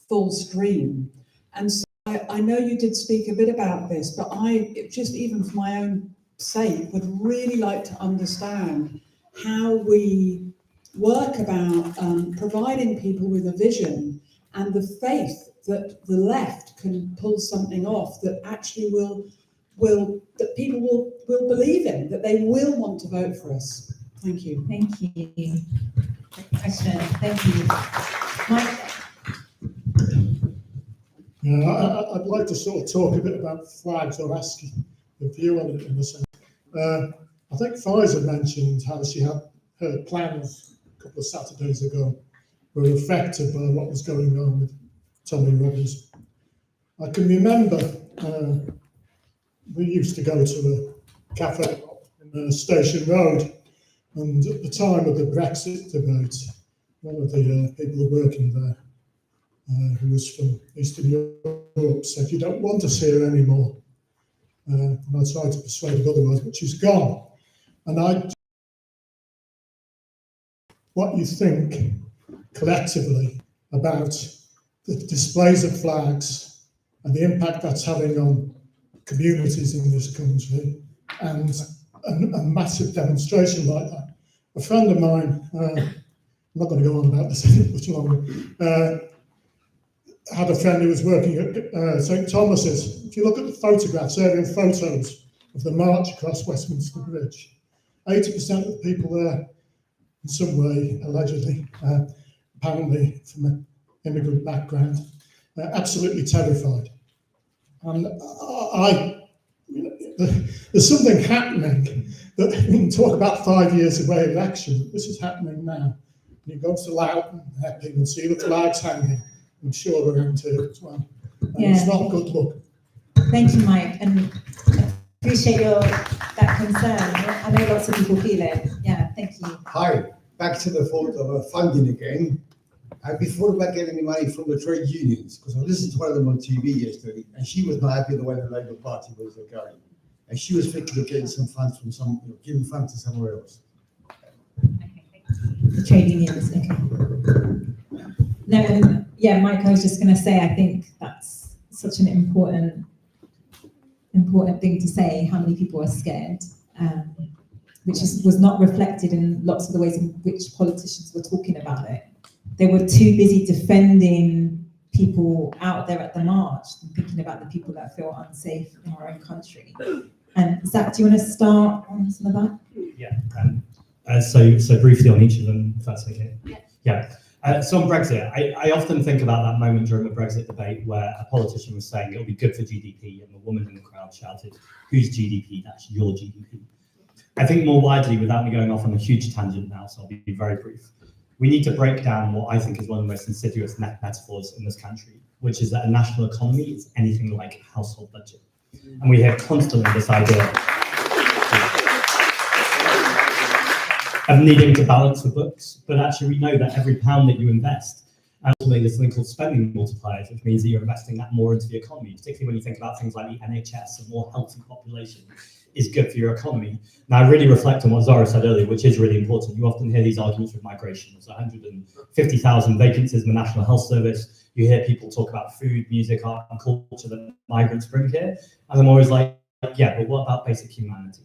false dream. And so I know you did speak a bit about this, but I, just even for my own sake, would really like to understand how we work about providing people with a vision and the faith that the left can pull something off that actually that people will believe in, that they will want to vote for us. Thank you. Thank you. Great question. Thank you. Mike? Yeah, I'd like to sort of talk a bit about flags, or ask your view on it in a sense. I think Faiza mentioned how she had her plans a couple of Saturdays ago were affected by what was going on with Tommy Robbins. I can remember we used to go to a cafe in Station Road, and at the time of the Brexit debate, one of the people working there, who was from Eastern Europe, said, "You don't want us here anymore." And I tried to persuade her otherwise, but she's gone. And what you think collectively about the displays of flags and the impact that's having on communities in this country, and a massive demonstration like that. A friend of mine, I'm not going to go on about this much longer, had a friend who was working at St Thomas's. If you look at the photographs, aerial photos of the march across Westminster Bridge, 80% of the people there, in some way, allegedly, apparently from an immigrant background, absolutely terrified. And there's something happening that we can talk about 5 years away election. This is happening now. You go to Loughton, Epping, and see the flags hanging. I'm sure around here as well. Yeah. It's not good look. Thank you, Mike, and I appreciate that concern. I know lots of people feel it. Yeah, thank you. Hi, back to the thought of funding again. Have you thought about getting any money from the trade unions? Because I listened to one of them on TV yesterday, and she was not happy the way the Labour Party was going. And she was thinking of getting some funds from giving funds to somewhere else. Trade unions, okay. No, yeah, Mike, I was just going to say, I think that's such an important thing to say, how many people are scared, which was not reflected in lots of the ways in which politicians were talking about it. They were too busy defending people out there at the march and thinking about the people that feel unsafe in our own country. And Zach, do you want to start on some of that? Yeah, so briefly on each of them, if that's okay. Yeah. So on Brexit, I often think about that moment during the Brexit debate where a politician was saying it'll be good for GDP, and the woman in the crowd shouted, "Whose GDP? That's your GDP." I think more widely, without me going off on a huge tangent now, so I'll be very brief, we need to break down what I think is one of the most insidious metaphors in this country, which is that a national economy is anything like a household budget. And we hear constantly this idea of needing to balance the books, but actually we know that every pound that you invest, ultimately there's something called spending multipliers, which means that you're investing that more into the economy, particularly when you think about things like the NHS, a more healthy population is good for your economy. Now, I really reflect on what Zarah said earlier, which is really important. You often hear these arguments with migration. There's 150,000 vacancies in the National Health Service. You hear people talk about food, music, art, and culture that migrants bring here. And I'm always like, yeah, but what about basic humanity?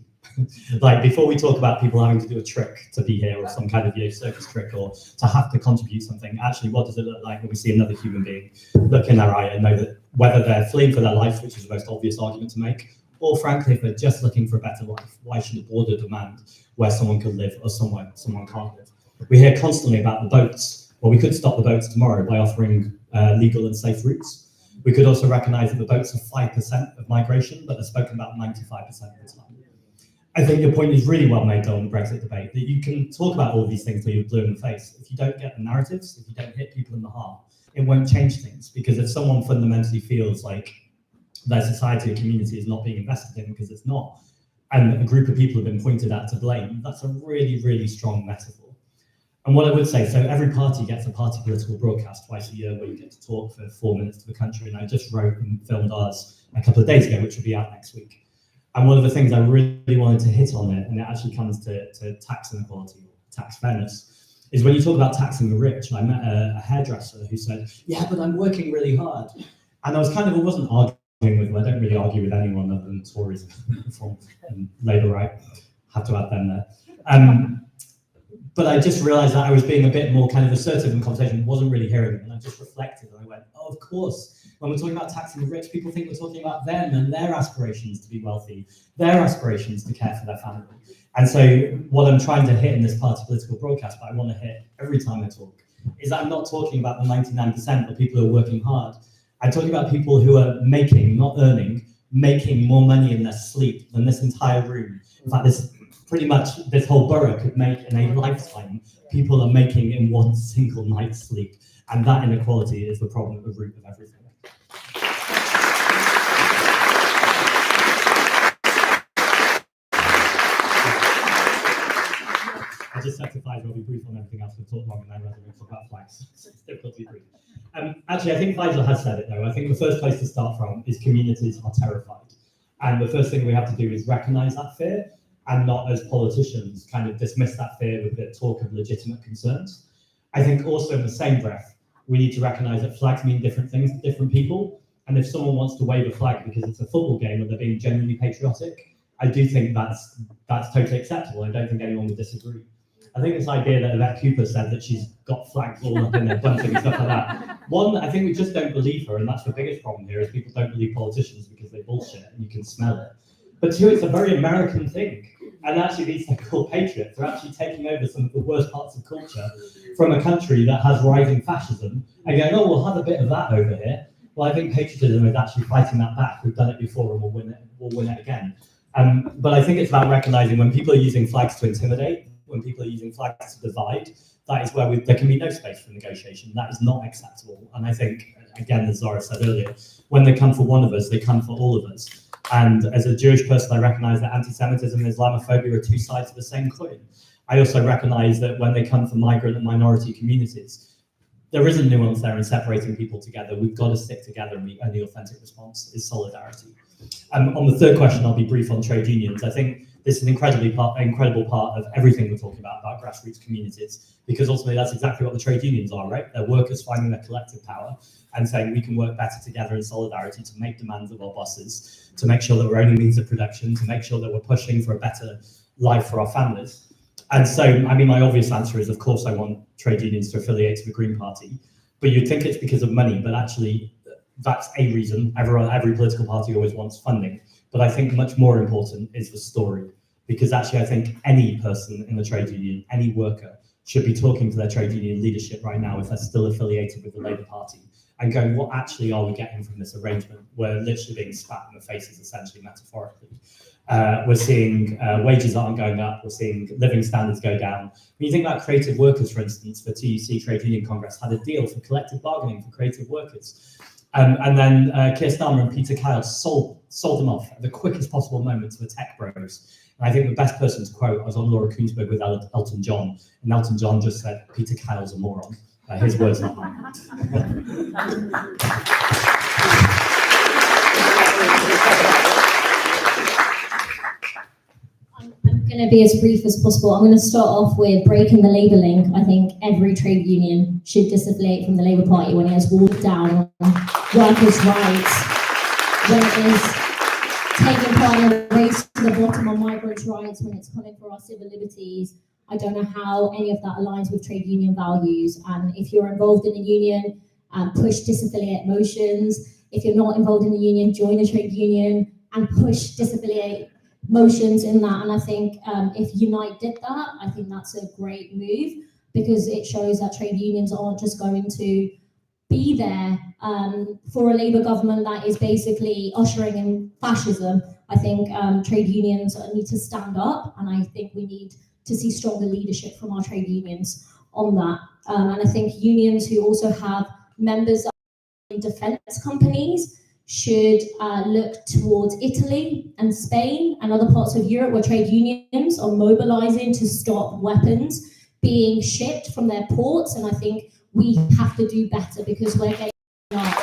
Like, before we talk about people having to do a trick to be here, or some kind of circus trick, or to have to contribute something, actually, what does it look like when we see another human being look in their eye and know that whether they're fleeing for their life, which is the most obvious argument to make, or frankly, if they're just looking for a better life, why should a border demand where someone could live or somewhere someone can't live? We hear constantly about the boats. Well, we could stop the boats tomorrow by offering legal and safe routes. We could also recognise that the boats are 5% of migration, but they're spoken about 95% of the time. I think your point is really well made, though, on the Brexit debate, that you can talk about all these things till you're blue in the face. If you don't get the narratives, if you don't hit people in the heart, it won't change things. Because if someone fundamentally feels like their society or community is not being invested in because it's not, and a group of people have been pointed at to blame, that's a really, really strong metaphor. And what I would say, so every party gets a party political broadcast twice a year where you get to talk for 4 minutes to the country, and I just wrote and filmed ours a couple of days ago, which will be out next week. And one of the things I really wanted to hit on it, and it actually comes to tax inequality or tax fairness, is when you talk about taxing the rich. I met a hairdresser who said, yeah, but I'm working really hard. And I wasn't arguing with them. I don't really argue with anyone other than Tories from Labour, right? Have to add them there. But I just realised that I was being a bit more kind of assertive in the conversation, wasn't really hearing them, and I just reflected and I went, oh, of course, when we're talking about taxing the rich, people think we're talking about them and their aspirations to be wealthy, their aspirations to care for their family. And so what I'm trying to hit in this party political broadcast, but I want to hit every time I talk, is that I'm not talking about the 99% of people who are working hard. I'm talking about people who are making, not earning, making more money in their sleep than this entire room. In fact, this whole borough could make in a lifetime, people are making in one single night's sleep. And that inequality is the problem at the root of everything. I just said to Faiza, I'll be brief on everything else. We've talked long and then rather than talk about flags. It's difficult to be brief. Actually, I think Faiza has said it though. I think the first place to start from is communities are terrified. And the first thing we have to do is recognise that fear and not, as politicians, kind of dismiss that fear with the talk of legitimate concerns. I think also in the same breath, we need to recognise that flags mean different things to different people. And if someone wants to wave a flag because it's a football game and they're being genuinely patriotic, I do think that's totally acceptable. I don't think anyone would disagree. I think this idea that Yvette Cooper said that she's got flags all up in their bunting and stuff like that. One, I think we just don't believe her, and that's the biggest problem here, is people don't believe politicians because they bullshit and you can smell it. But two, it's a very American thing. And actually these so-called patriots are actually taking over some of the worst parts of culture from a country that has rising fascism and going, oh, we'll have a bit of that over here. Well, I think patriotism is actually fighting that back. We've done it before and we'll win it again. But I think it's about recognizing when people are using flags to intimidate, when people are using flags to divide, that is where there can be no space for negotiation. That is not acceptable. And I think, again, as Zara said earlier, when they come for one of us, they come for all of us. And as a Jewish person, I recognize that anti-Semitism and Islamophobia are two sides of the same coin. I also recognize that when they come for migrant and minority communities, there isn't nuance there in separating people together. We've got to stick together, and the only authentic response is solidarity. On the third question, I'll be brief on trade unions. I think this is an incredible part of everything we're talking about grassroots communities, because ultimately that's exactly what the trade unions are, right? They're workers finding their collective power and saying we can work better together in solidarity to make demands of our bosses, to make sure that we're owning means of production, to make sure that we're pushing for a better life for our families. And so, I mean, my obvious answer is, of course, I want trade unions to affiliate to the Green Party, but you'd think it's because of money, but actually that's a reason. Every political party always wants funding. But I think much more important is the story, because actually I think any person in the trade union, any worker, should be talking to their trade union leadership right now if they're still affiliated with the Labour Party and going, what actually are we getting from this arrangement? We're literally being spat in the faces, essentially, metaphorically. We're seeing wages aren't going up, we're seeing living standards go down. When you think about creative workers, for instance, the TUC Trade Union Congress had a deal for collective bargaining for creative workers. And then Keir Starmer and Peter Kyle sold them off at the quickest possible moment to the tech bros. And I think the best person to quote, I was on Laura Koonsberg with Elton John, and Elton John just said, Peter Kyle's a moron. His words, not mine. I'm going to be as brief as possible. I'm going to start off with breaking the Labour link. I think every trade union should disaffiliate from the Labour Party when it has walked down on workers' rights, when it is taking part in a race to the bottom on migrants' rights, when it's coming for our civil liberties. I don't know how any of that aligns with trade union values. And if you're involved in a union, push disaffiliate motions. If you're not involved in a union, join a trade union and push disaffiliate motions in that. And I think if Unite did that, I think that's a great move, because it shows that trade unions aren't just going to be there for a Labour government that is basically ushering in fascism. I think trade unions need to stand up, and I think we need to see stronger leadership from our trade unions on that. And I think unions who also have members in defence companies should look towards Italy and Spain and other parts of Europe where trade unions are mobilising to stop weapons being shipped from their ports. And I think we have to do better, because we're getting up.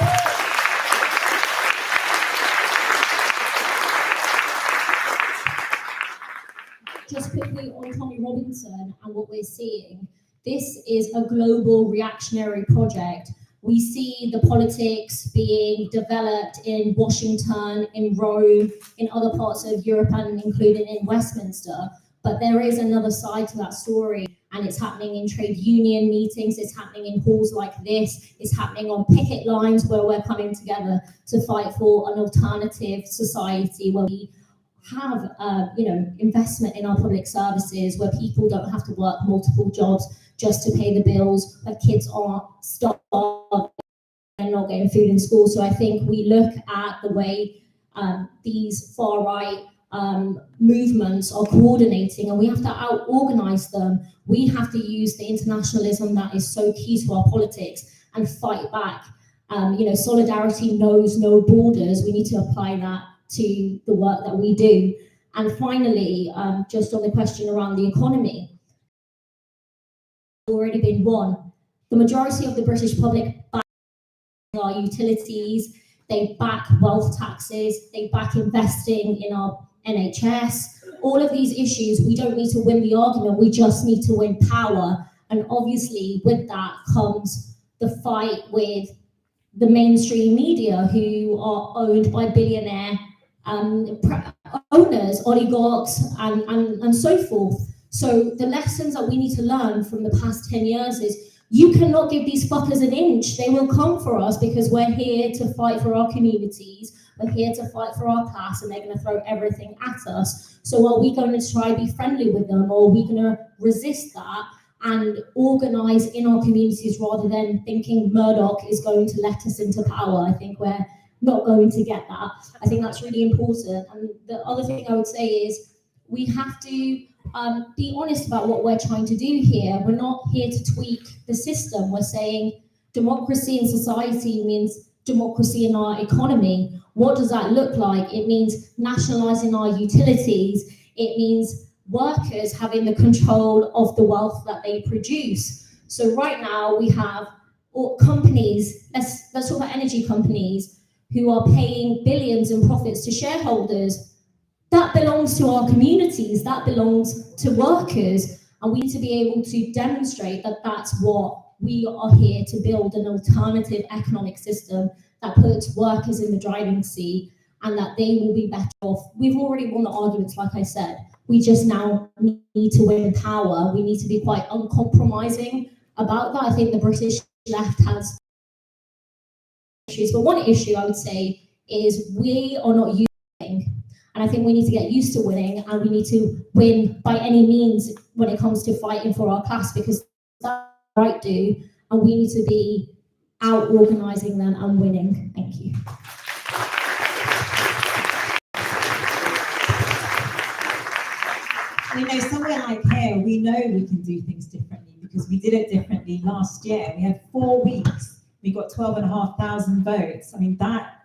Just quickly on Tommy Robinson and what we're seeing, this is a global reactionary project. We see the politics being developed in Washington, in Rome, in other parts of Europe, and including in Westminster. But there is another side to that story, and it's happening in trade union meetings, it's happening in halls like this, it's happening on picket lines where we're coming together to fight for an alternative society where we have investment in our public services, where people don't have to work multiple jobs just to pay the bills, where kids aren't starved and not getting food in school. So I think we look at the way these far-right movements are coordinating, and we have to out-organize them. We have to use the internationalism that is so key to our politics and fight back. Solidarity knows no borders. We need to apply that to the work that we do. And finally, just on the question around the economy, already been won. The majority of the British public back our utilities, they back wealth taxes, they back investing in our NHS. All of these issues, we don't need to win the argument, we just need to win power. And obviously with that comes the fight with the mainstream media, who are owned by billionaire owners, oligarchs, and so forth. So the lessons that we need to learn from the past 10 years is you cannot give these fuckers an inch. They will come for us because we're here to fight for our communities. We're here to fight for our class, and they're going to throw everything at us. So are we going to try to be friendly with them, or are we going to resist that and organize in our communities rather than thinking Murdoch is going to let us into power? I think we're not going to get that. I think that's really important. And the other thing I would say is we have to be honest about what we're trying to do here. We're not here to tweak the system. We're saying democracy in society means democracy in our economy. What does that look like? It means nationalizing our utilities. It means workers having the control of the wealth that they produce. So right now we have companies, let's talk about energy companies, who are paying billions in profits to shareholders. That belongs to our communities, that belongs to workers, and we need to be able to demonstrate that that's what we are here to build, an alternative economic system that puts workers in the driving seat and that they will be better off. We've already won the arguments, like I said. We just now need to win power. We need to be quite uncompromising about that. I think the British left has issues, but one issue I would say is we are not winning. And I think we need to get used to winning, and we need to win by any means when it comes to fighting for our class, because that's what I do, and we need to be out organising them and winning. Thank you. Somewhere like here, we know we can do things differently because we did it differently last year. We had 4 weeks, we got 12,500 votes. I mean, that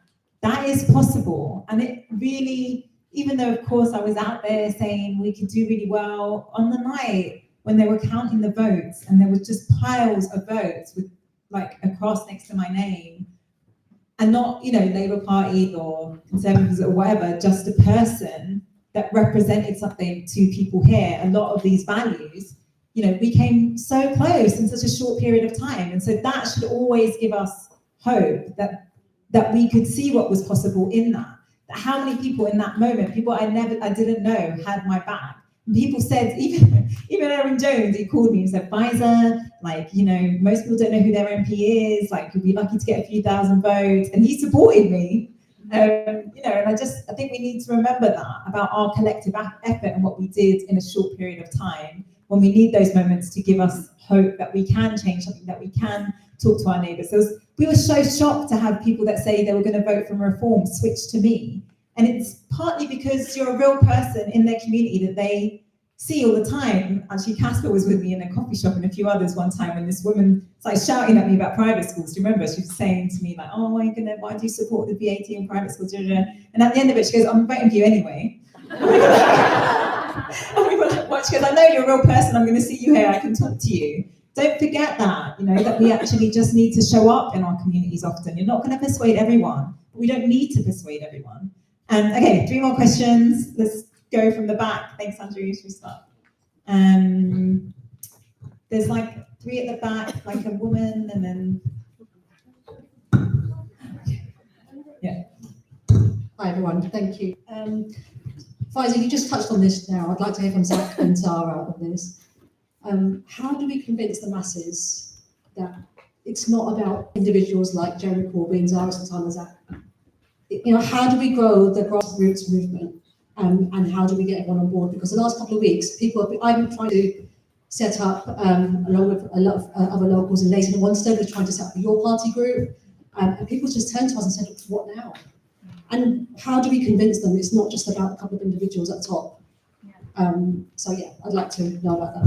is possible. And it really, even though, of course, I was out there saying we could do really well, on the night when they were counting the votes and there was just piles of votes with like a cross next to my name, and not, Labour Party or Conservatives or whatever, just a person that represented something to people here, a lot of these values, we came so close in such a short period of time. And so that should always give us hope that we could see what was possible in that. How many people in that moment, people I didn't know, had my back. People said, even Aaron Jones, he called me and said, Faiza, most people don't know who their MP is, you'll be lucky to get a few thousand votes. And he supported me. And I think we need to remember that about our collective effort and what we did in a short period of time, when we need those moments to give us hope that we can change something, that we can talk to our neighbours. We were so shocked to have people that say they were going to vote for reform switch to me. And it's partly because you're a real person in their community that they see all the time. Actually, Casper was with me in a coffee shop and a few others one time when this woman was shouting at me about private schools. Do you remember? She was saying to me oh my goodness, why do you support the VAT in private schools? And at the end of it, she goes, I'm voting for you anyway. And we were like, what? She goes, I know you're a real person. I'm going to see you here. I can talk to you. Don't forget that, that we actually just need to show up in our communities often. You're not going to persuade everyone. We don't need to persuade everyone. Okay, 3 more questions. Let's go from the back. Thanks, Andrew. You should start. There's Three at the back, like a woman, and then Hi everyone, thank you. Faiza, you just touched on this now. I'd like to hear from Zack and Zarah on this. How do we convince the masses that it's not about individuals like Jeremy Corbyn, Zarah, Sultana, Zack? How do we grow the grassroots movement, and how do we get everyone on board? Because the last couple of weeks, I've been trying to set up, along with a lot of other locals in Leighton and Wanstead, we're trying to set up your party group, and people just turned to us and said, what now? And how do we convince them it's not just about a couple of individuals at the top? So yeah, I'd like to know about that.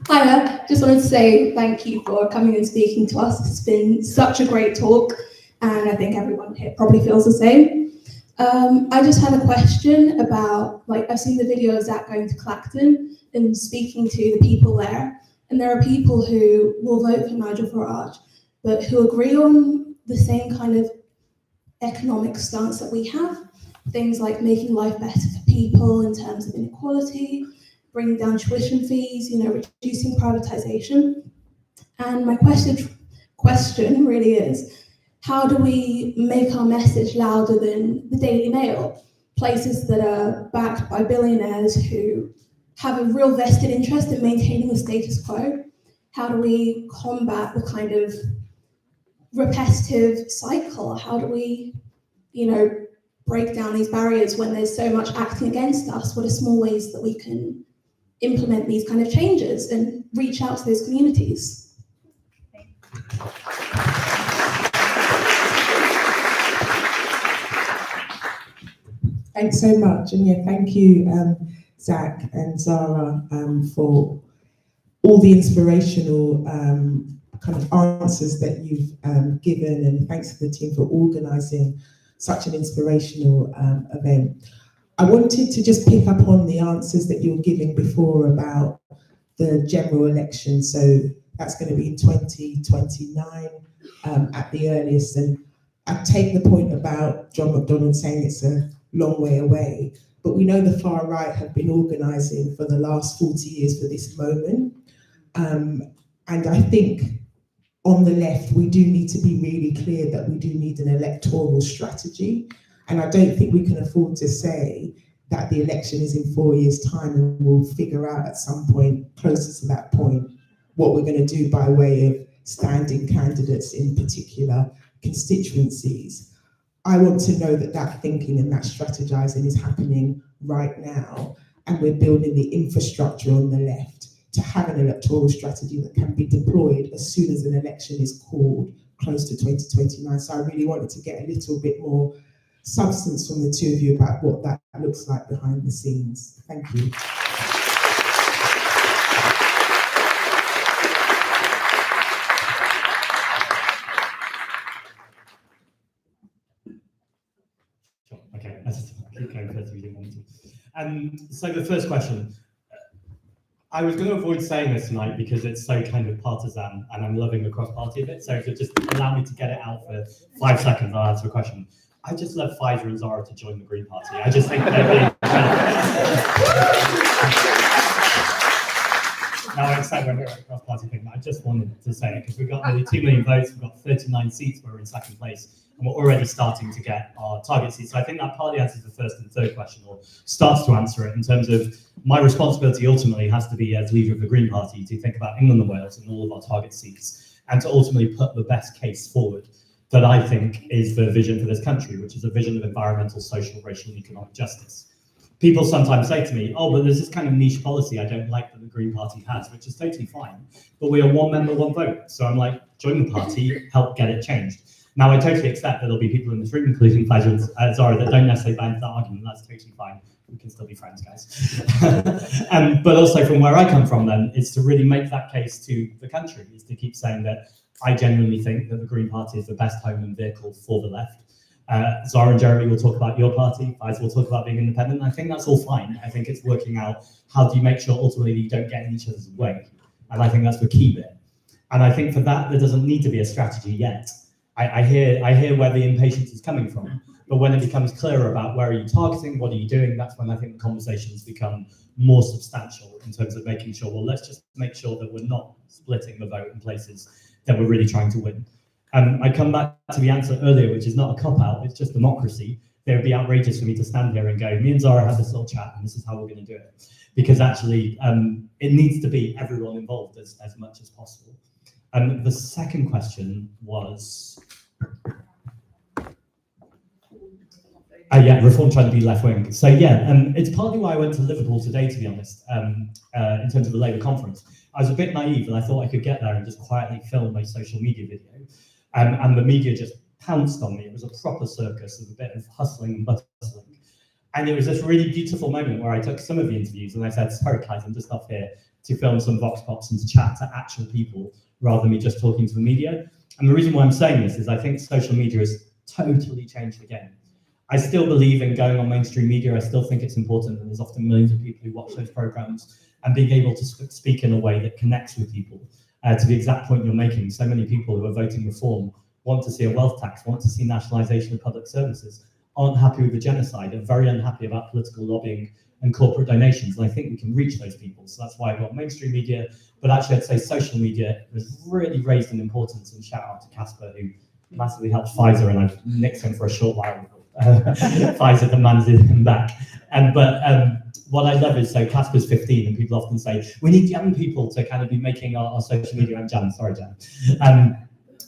Hi, just wanted to say thank you for coming and speaking to us. It's been such a great talk, and I think everyone here probably feels the same. I just had a question about, I've seen the video of Zack going to Clacton and speaking to the people there, and there are people who will vote for Nigel Farage, but who agree on the same kind of economic stance that we have, things like making life better for people in terms of inequality, bringing down tuition fees, reducing privatization. And my question really is, how do we make our message louder than the Daily Mail, places that are backed by billionaires who have a real vested interest in maintaining the status quo? How do we combat the kind of repetitive cycle? How do we, break down these barriers when there's so much acting against us? What are small ways that we can implement these kind of changes and reach out to those communities? Thanks so much, and yeah, thank you, Zack and Zarah, for all the inspirational kind of answers that you've given, and thanks to the team for organising such an inspirational event. I wanted to just pick up on the answers that you were giving before about the general election. So that's going to be in 2029 at the earliest. And I take the point about John McDonnell saying it's a long way away, but we know the far right have been organising for the last 40 years for this moment. And I think on the left, we do need to be really clear that we do need an electoral strategy. And I don't think we can afford to say that the election is in 4 years' time and we'll figure out at some point, closer to that point, what we're going to do by way of standing candidates in particular constituencies. I want to know that that thinking and that strategizing is happening right now, and we're building the infrastructure on the left to have an electoral strategy that can be deployed as soon as an election is called close to 2029. So I really wanted to get a little bit more substance from the two of you about what that looks like behind the scenes. Thank you. Sure. Okay, let's just keep going first if you didn't want to. So the first question, I was going to avoid saying this tonight because it's so kind of partisan and I'm loving the cross-party of it. So if you just allow me to get it out for 5 seconds, I'll answer a question. I just love Faiza and Zarah to join the Green Party. I just think they're really Now I accept when we're at a cross-party thing, but I just wanted to say it because we've got nearly 2 million votes, we've got 39 seats, we're in second place, and we're already starting to get our target seats. So I think that partly answers the first and third question, or starts to answer it in terms of my responsibility ultimately has to be as leader of the Green Party to think about England and Wales and all of our target seats, and to ultimately put the best case forward that I think is the vision for this country, which is a vision of environmental, social, racial, and economic justice. People sometimes say to me, oh, but there's this kind of niche policy I don't like that the Green Party has, which is totally fine, but we are one member, one vote. So I'm like, join the party, help get it changed. Now, I totally accept that there'll be people in this room, including Faiza and Zarah, that don't necessarily buy into that argument. That's totally fine. We can still be friends, guys. But also from where I come from then, is to really make that case to the country, is to keep saying that I genuinely think that the Green Party is the best home and vehicle for the left. Zarah and Jeremy will talk about your party, Faiza will talk about being independent. I think that's all fine. I think it's working out how do you make sure ultimately you don't get in each other's way. And I think that's the key bit. And I think for that, there doesn't need to be a strategy yet. I hear where the impatience is coming from, But when it becomes clearer about where are you targeting, what are you doing, that's when I think the conversations become more substantial in terms of making sure, well, let's just make sure that we're not splitting the vote in places that we're really trying to win. I come back to the answer earlier, which is not a cop-out, it's just democracy. It would be outrageous for me to stand here and go, me and Zarah had this little chat and this is how we're going to do it. Because actually, it needs to be everyone involved as much as possible. The second question was, reform trying to be left-wing. So yeah, it's partly why I went to Liverpool today, to be honest, in terms of the Labour conference. I was a bit naive and I thought I could get there and just quietly film my social media video. And the media just pounced on me. It was a proper circus of a bit of hustling and bustling. And it was this really beautiful moment where I took some of the interviews and I said, sorry guys, I'm just off here to film some vox pops and to chat to actual people rather than me just talking to the media. And the reason why I'm saying this is I think social media has totally changed the game. I still believe in going on mainstream media. I still think it's important, and there's often millions of people who watch those programs, and being able to speak in a way that connects with people. To the exact point you're making, so many people who are voting reform want to see a wealth tax, want to see nationalisation of public services, aren't happy with the genocide, are very unhappy about political lobbying and corporate donations. And I think we can reach those people. So that's why I've got mainstream media, but actually I'd say social media has really raised in importance, and shout out to Casper, who massively helped Faiza, and I've nicked him for a short while. Faiza demands him back. But what I love is, so Casper's 15 and people often say, we need young people to kind of be making our social media, and Jan,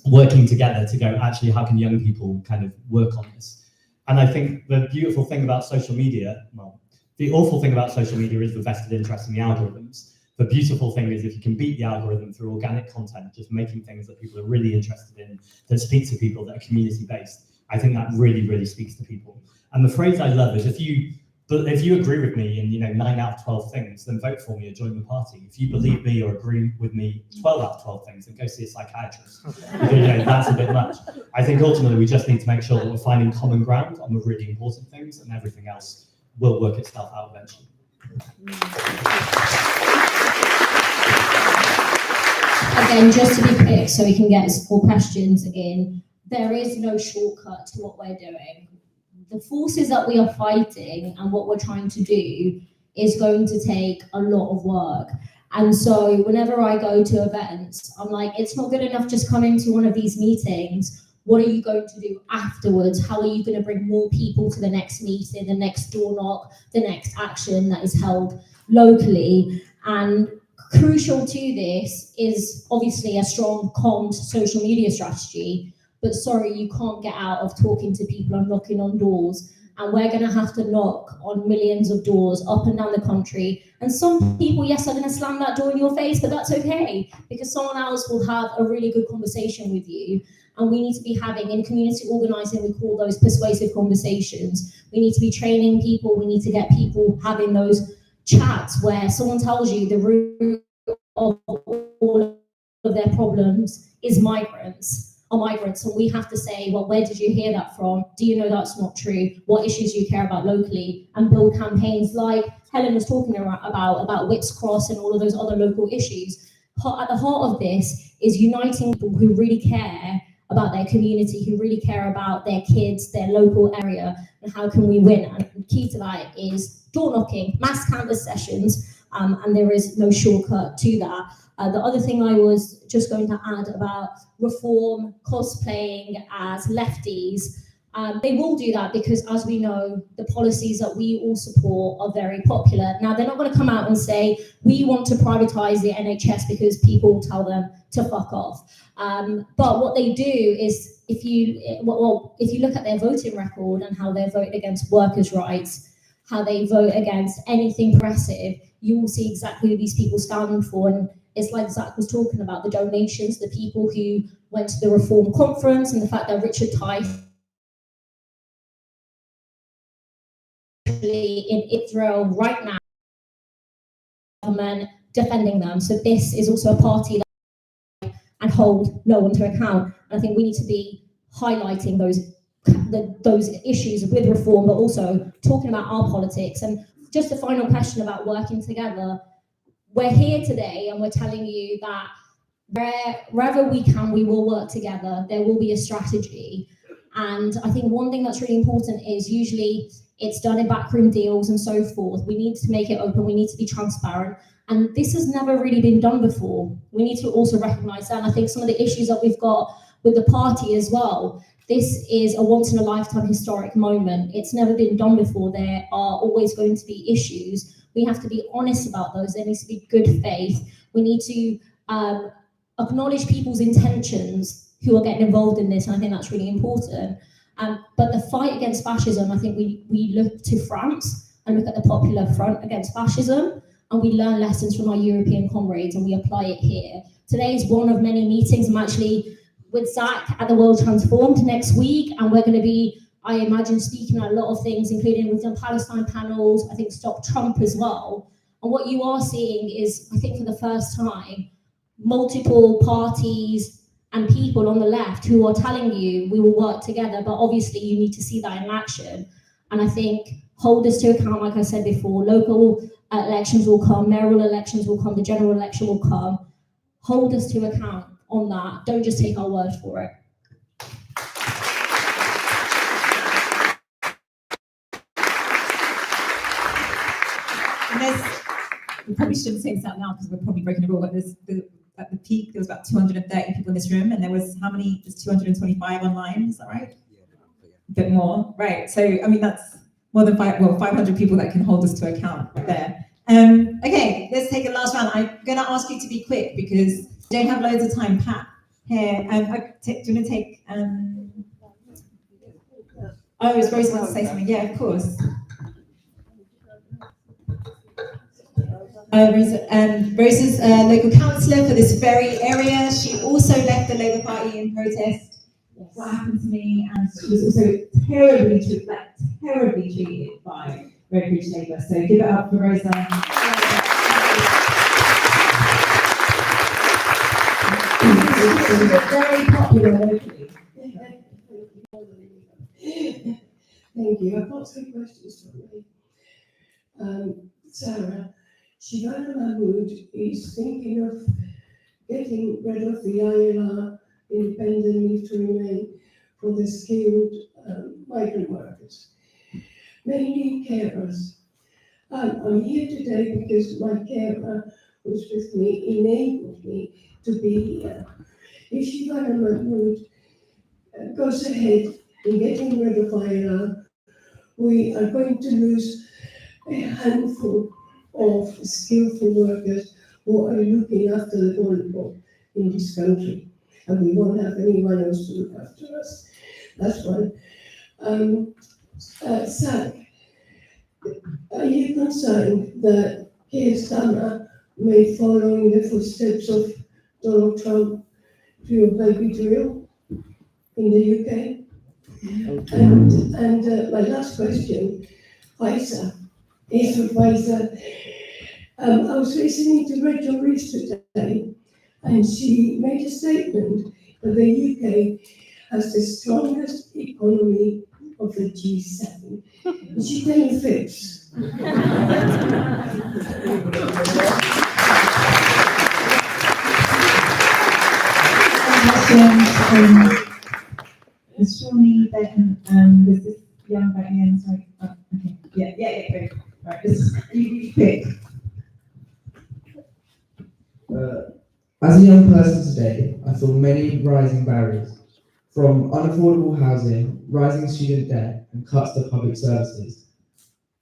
working together to go, actually, how can young people kind of work on this? And I think the beautiful thing about social media, well, the awful thing about social media is the vested interest in the algorithms. The beautiful thing is if you can beat the algorithm through organic content, just making things that people are really interested in, that speak to people, that are community-based, I think that really, really speaks to people. And the phrase I love is, if you agree with me in 9 out of 12 things, then vote for me or join the party. If you believe me or agree with me 12 out of 12 things, then go see a psychiatrist. That's a bit much. I think ultimately we just need to make sure that we're finding common ground on the really important things, and everything else will work itself out eventually. Again, just to be clear, so we can get more questions in, there is no shortcut to what we're doing. The forces that we are fighting and what we're trying to do is going to take a lot of work. And so whenever I go to events, I'm like, it's not good enough just coming to one of these meetings. What are you going to do afterwards? How are you going to bring more people to the next meeting, the next door knock, the next action that is held locally? And crucial to this is obviously a strong comms social media strategy. But sorry, you can't get out of talking to people and knocking on doors. And we're going to have to knock on millions of doors up and down the country. And some people, yes, are going to slam that door in your face, but that's okay, because someone else will have a really good conversation with you. And we need to be having, in community organising, we call those persuasive conversations. We need to be training people. We need to get people having those chats where someone tells you the root of all of their problems is migrants. And we have to say, well, where did you hear that from? Do you know that's not true? What issues do you care about locally? And build campaigns like Helen was talking about Whips Cross and all of those other local issues. At the heart of this is uniting people who really care about their community, who really care about their kids, their local area, and how can we win? And the key to that is door knocking, mass canvas sessions, and there is no shortcut to that. The other thing I was just going to add about reform cosplaying as lefties, they will do that because, as we know, the policies that we all support are very popular. Now, they're not going to come out and say, we want to privatise the NHS because people tell them to fuck off. But what they do is, if you look at their voting record and how they vote against workers' rights, how they vote against anything progressive, you will see exactly who these people stand for. And it's like Zack was talking about, the donations, the people who went to the Reform Conference, and the fact that Richard Tice in Israel right now, government defending them. So this is also a party that and hold no one to account. And I think we need to be highlighting those issues with reform, but also talking about our politics. And just a final question about working together. We're here today and we're telling you that wherever we can, we will work together. There will be a strategy. And I think one thing that's really important is usually it's done in backroom deals and so forth. We need to make it open, we need to be transparent. And this has never really been done before. We need to also recognise that. And I think some of the issues that we've got with the party as well, this is a once in a lifetime historic moment. It's never been done before. There are always going to be issues. We have to be honest about those. There needs to be good faith. We need to acknowledge people's intentions who are getting involved in this, and I think that's really important. But the fight against fascism, I think we look to France and look at the Popular Front against fascism, and we learn lessons from our European comrades and we apply it here. Today is one of many meetings. I'm actually with Zack at the World Transformed next week, and we're going to be, I imagine, speaking at a lot of things, including we've done Palestine panels, I think Stop Trump as well. And what you are seeing is, I think for the first time, multiple parties and people on the left who are telling you we will work together, but obviously you need to see that in action. And I think hold us to account, like I said before, local elections will come, mayoral elections will come, the general election will come. Hold us to account on that. Don't just take our word for it. And we probably shouldn't say this out now because we're probably breaking a rule, but at the peak, there was about 230 people in this room, and there was how many? There's 225 online, is that right? A bit more, right. So, I mean, that's more than 500 people that can hold us to account there. Okay, let's take a last round. I'm going to ask you to be quick because we don't have loads of time. Pat, here, do you want to take, oh, is Rose want to say something? Yeah, of course. Rose is a local councillor for this very area. She also left the Labour Party in protest. What happened to me, and she was also terribly treated by Redbridge Labour. So give it up for Rosa. Very popular locally. Thank you. I've got three questions for you. Sarah, Shivana Mahmood is thinking of getting rid of the ILR, independent leave to remain, for the skilled migrant workers, mainly carers. I'm here today because my carer who's with me enabled me to be here. If Shivana Mahmood goes ahead in getting rid of ILR, we are going to lose a handful of skillful workers who are looking after the vulnerable in this country, and we won't have anyone else to look after us. That's one. Zack, are you concerned that Keir Starmer may follow in the footsteps of Donald Trump to a baby drill in the UK? And my last question, Faiza, is for Faiza. I was listening to Rachel Reeves today, and she made a statement that the UK has the strongest economy of the G7. Is she telling fibs? Is Shawnee then, there's this young back in, sorry. Oh, okay. Yeah, great. Right, this is quick. As a young person today, I feel many rising barriers, from unaffordable housing, rising student debt, and cuts to public services.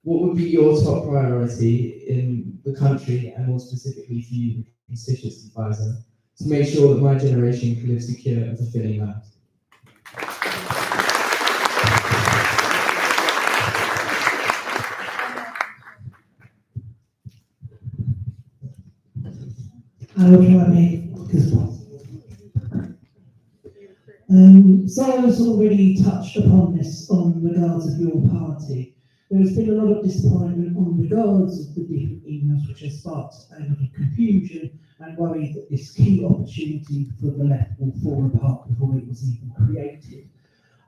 What would be your top priority in the country, and more specifically for you, the constituency advisor, to make sure that my generation can live secure and fulfilling lives? Sarah's already touched upon this on regards of your party. There has been a lot of disappointment on regards of the different emails, which has sparked a lot of confusion and worry that this key opportunity for the left will fall apart before it was even created.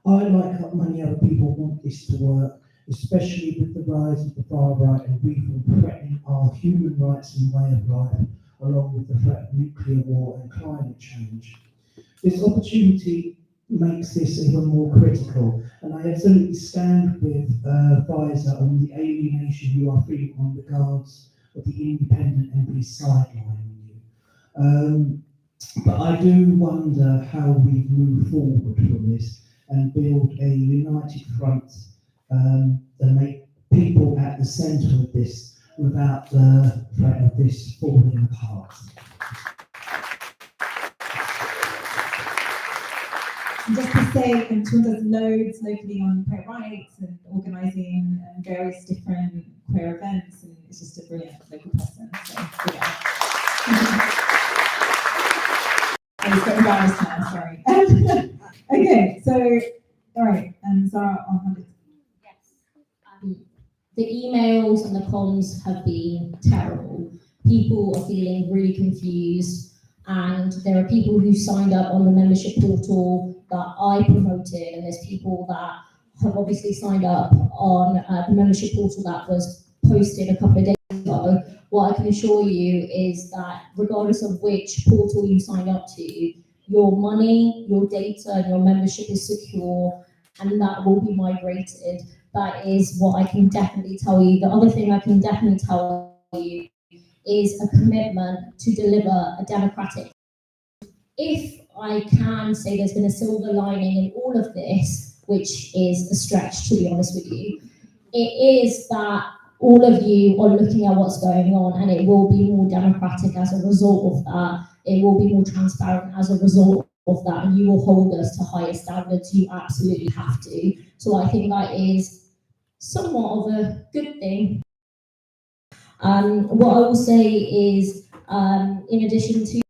I, like many other people, want this to work, especially with the rise of the far right and reform threatening our human rights and way of life, along with the threat of nuclear war and climate change. This opportunity makes this even more critical. And I absolutely stand with Faiza on the alienation you are feeling on regards of the independent MPs sidelining you. But I do wonder how we move forward from this and build a united front that make people at the centre of this without the threat of this falling apart. And just to say, Sean does loads locally on queer rights and organising various different queer events, and it's just a brilliant local person. So, yeah. I just got embarrassed now, sorry. Okay, so, all right, Zarah, I'll hand it. Yes. The emails and the comms have been terrible. People are feeling really confused, and there are people who signed up on the membership portal that I promoted, and there's people that have obviously signed up on the membership portal that was posted a couple of days ago. What I can assure you is that regardless of which portal you signed up to, your money, your data, and your membership is secure, and that will be migrated. That is what I can definitely tell you. The other thing I can definitely tell you is a commitment to deliver a democratic. If I can say there's been a silver lining in all of this, which is a stretch to be honest with you, it is that all of you are looking at what's going on, and it will be more democratic as a result of that. It will be more transparent as a result of that, and you will hold us to higher standards. You absolutely have to. So I think that is somewhat of a good thing. What I will say is, in addition to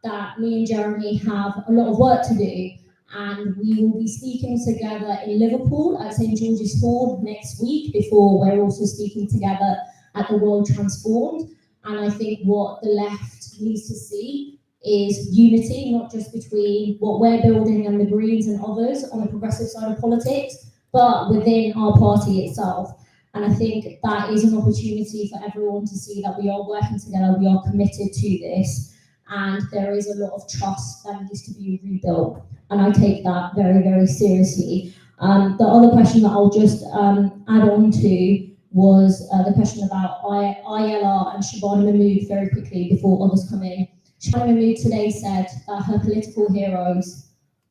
that, me and Jeremy have a lot of work to do, and we will be speaking together in Liverpool at St George's Hall next week, before we're also speaking together at the World Transformed. And I think what the left needs to see is unity, not just between what we're building and the Greens and others on the progressive side of politics, but within our party itself. And I think that is an opportunity for everyone to see that we are working together, we are committed to this, and there is a lot of trust that needs to be rebuilt. And I take that very, very seriously. The other question that I'll just add on to was the question about ILR and Shabana Mahmood very quickly before others come in. Shabana Mahmood today said that her political heroes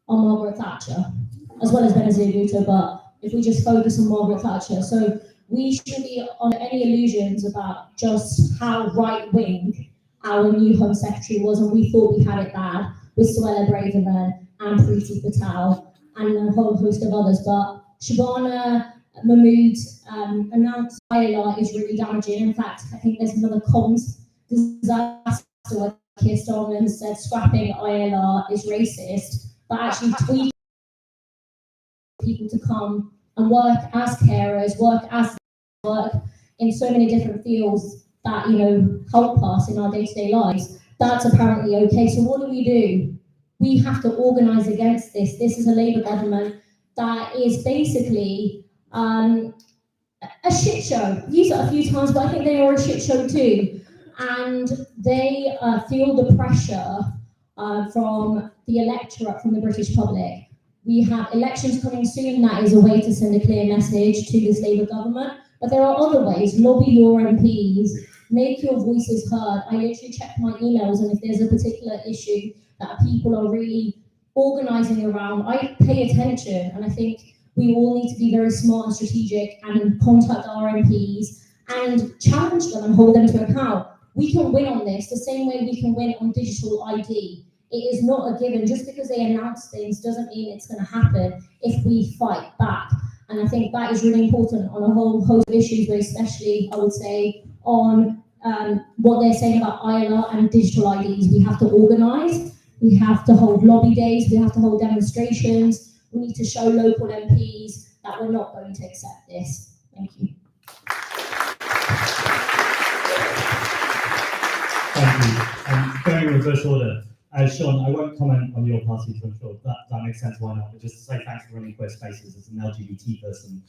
are Margaret Thatcher, as well as Benazir Bhutto, but if we just focus on Margaret Thatcher. So we shouldn't be under any illusions about just how right-wing our new Home Secretary was, and we thought we had it bad with Suella Braverman and Preeti Patel and a whole host of others. But Shabana Mahmood announced ILR is really damaging. In fact, I think there's another comms disaster where Keir Starmer said scrapping ILR is racist, but actually tweeting people to come and work as carers, work in so many different fields that, you know, help us in our day-to-day lives. That's apparently okay. So what do? We have to organise against this. This is a Labour government that is basically a shit show. I've used that a few times, but I think they are a shit show too. And they feel the pressure from the electorate, from the British public. We have elections coming soon. That is a way to send a clear message to this Labour government. But there are other ways. Lobby your MPs. Make your voices heard. I literally check my emails, and if there's a particular issue that people are really organising around, I pay attention. And I think we all need to be very smart and strategic and contact our MPs and challenge them and hold them to account. We can win on this the same way we can win on digital ID. It is not a given. Just because they announce things doesn't mean it's going to happen if we fight back. And I think that is really important on a whole host of issues, but especially, I would say, on what they're saying about ILR and digital IDs. We have to organise, we have to hold lobby days, we have to hold demonstrations, we need to show local MPs that we're not going to accept this. Thank you. Thank you. Going in reverse order. Sean, I won't comment on your party to ensure that makes sense, why not, but just to say thanks for running queer spaces as an LGBT person.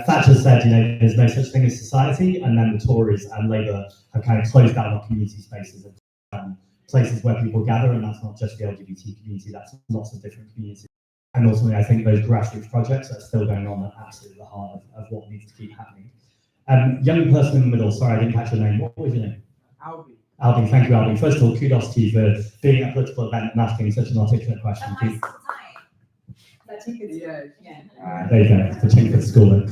Thatcher said, you know, there's no such thing as society, and then the Tories and Labour have kind of closed down our community spaces and places where people gather, and that's not just the LGBT community, that's lots of different communities. And ultimately, I think those grassroots projects that are still going on are absolutely the heart of what needs to keep happening. Young person in the middle, sorry, I didn't catch your name. What was your name? Albie. Albie, thank you, Albie. First of all, kudos to you for being at a political event and asking such an articulate question. There you go, for Chingford School.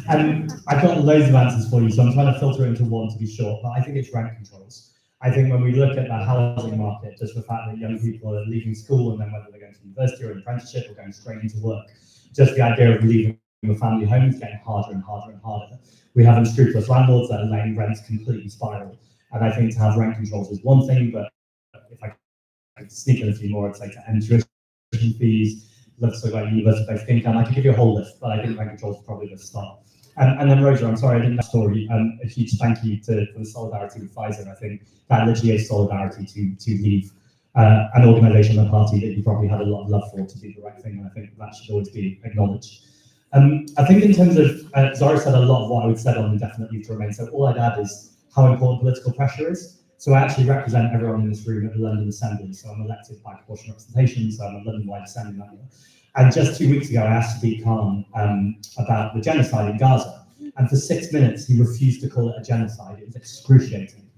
I've got loads of answers for you, so I'm trying to filter it into one to be short, but I think it's rent controls. I think when we look at the housing market, just the fact that young people are leaving school and then whether they're going to university or an apprenticeship or going straight into work, just the idea of leaving a family home is getting harder and harder and harder. We have unscrupulous landlords that are letting rents completely spiral. And I think to have rent controls is one thing, but if I could sneak in a few more, I'd say to end tuition fees, let's talk about university-based income. I could give you a whole list, but I think rent controls is probably the start. And then Rosa, I'm sorry I didn't know the story. A huge thank you for the solidarity with Faiza. I think that literally is solidarity to leave an organisation and a party that you probably had a lot of love for to do the right thing, and I think that should always be acknowledged. I think in terms of, Zara said a lot of what I would say on indefinite leave to remain, so all I'd add is how important political pressure is. So I actually represent everyone in this room at the London Assembly, so I'm elected by proportional representation, so I'm a London-wide Assembly member. And just 2 weeks ago, I asked Sadiq Khan about the genocide in Gaza, and for 6 minutes, he refused to call it a genocide. It was excruciating.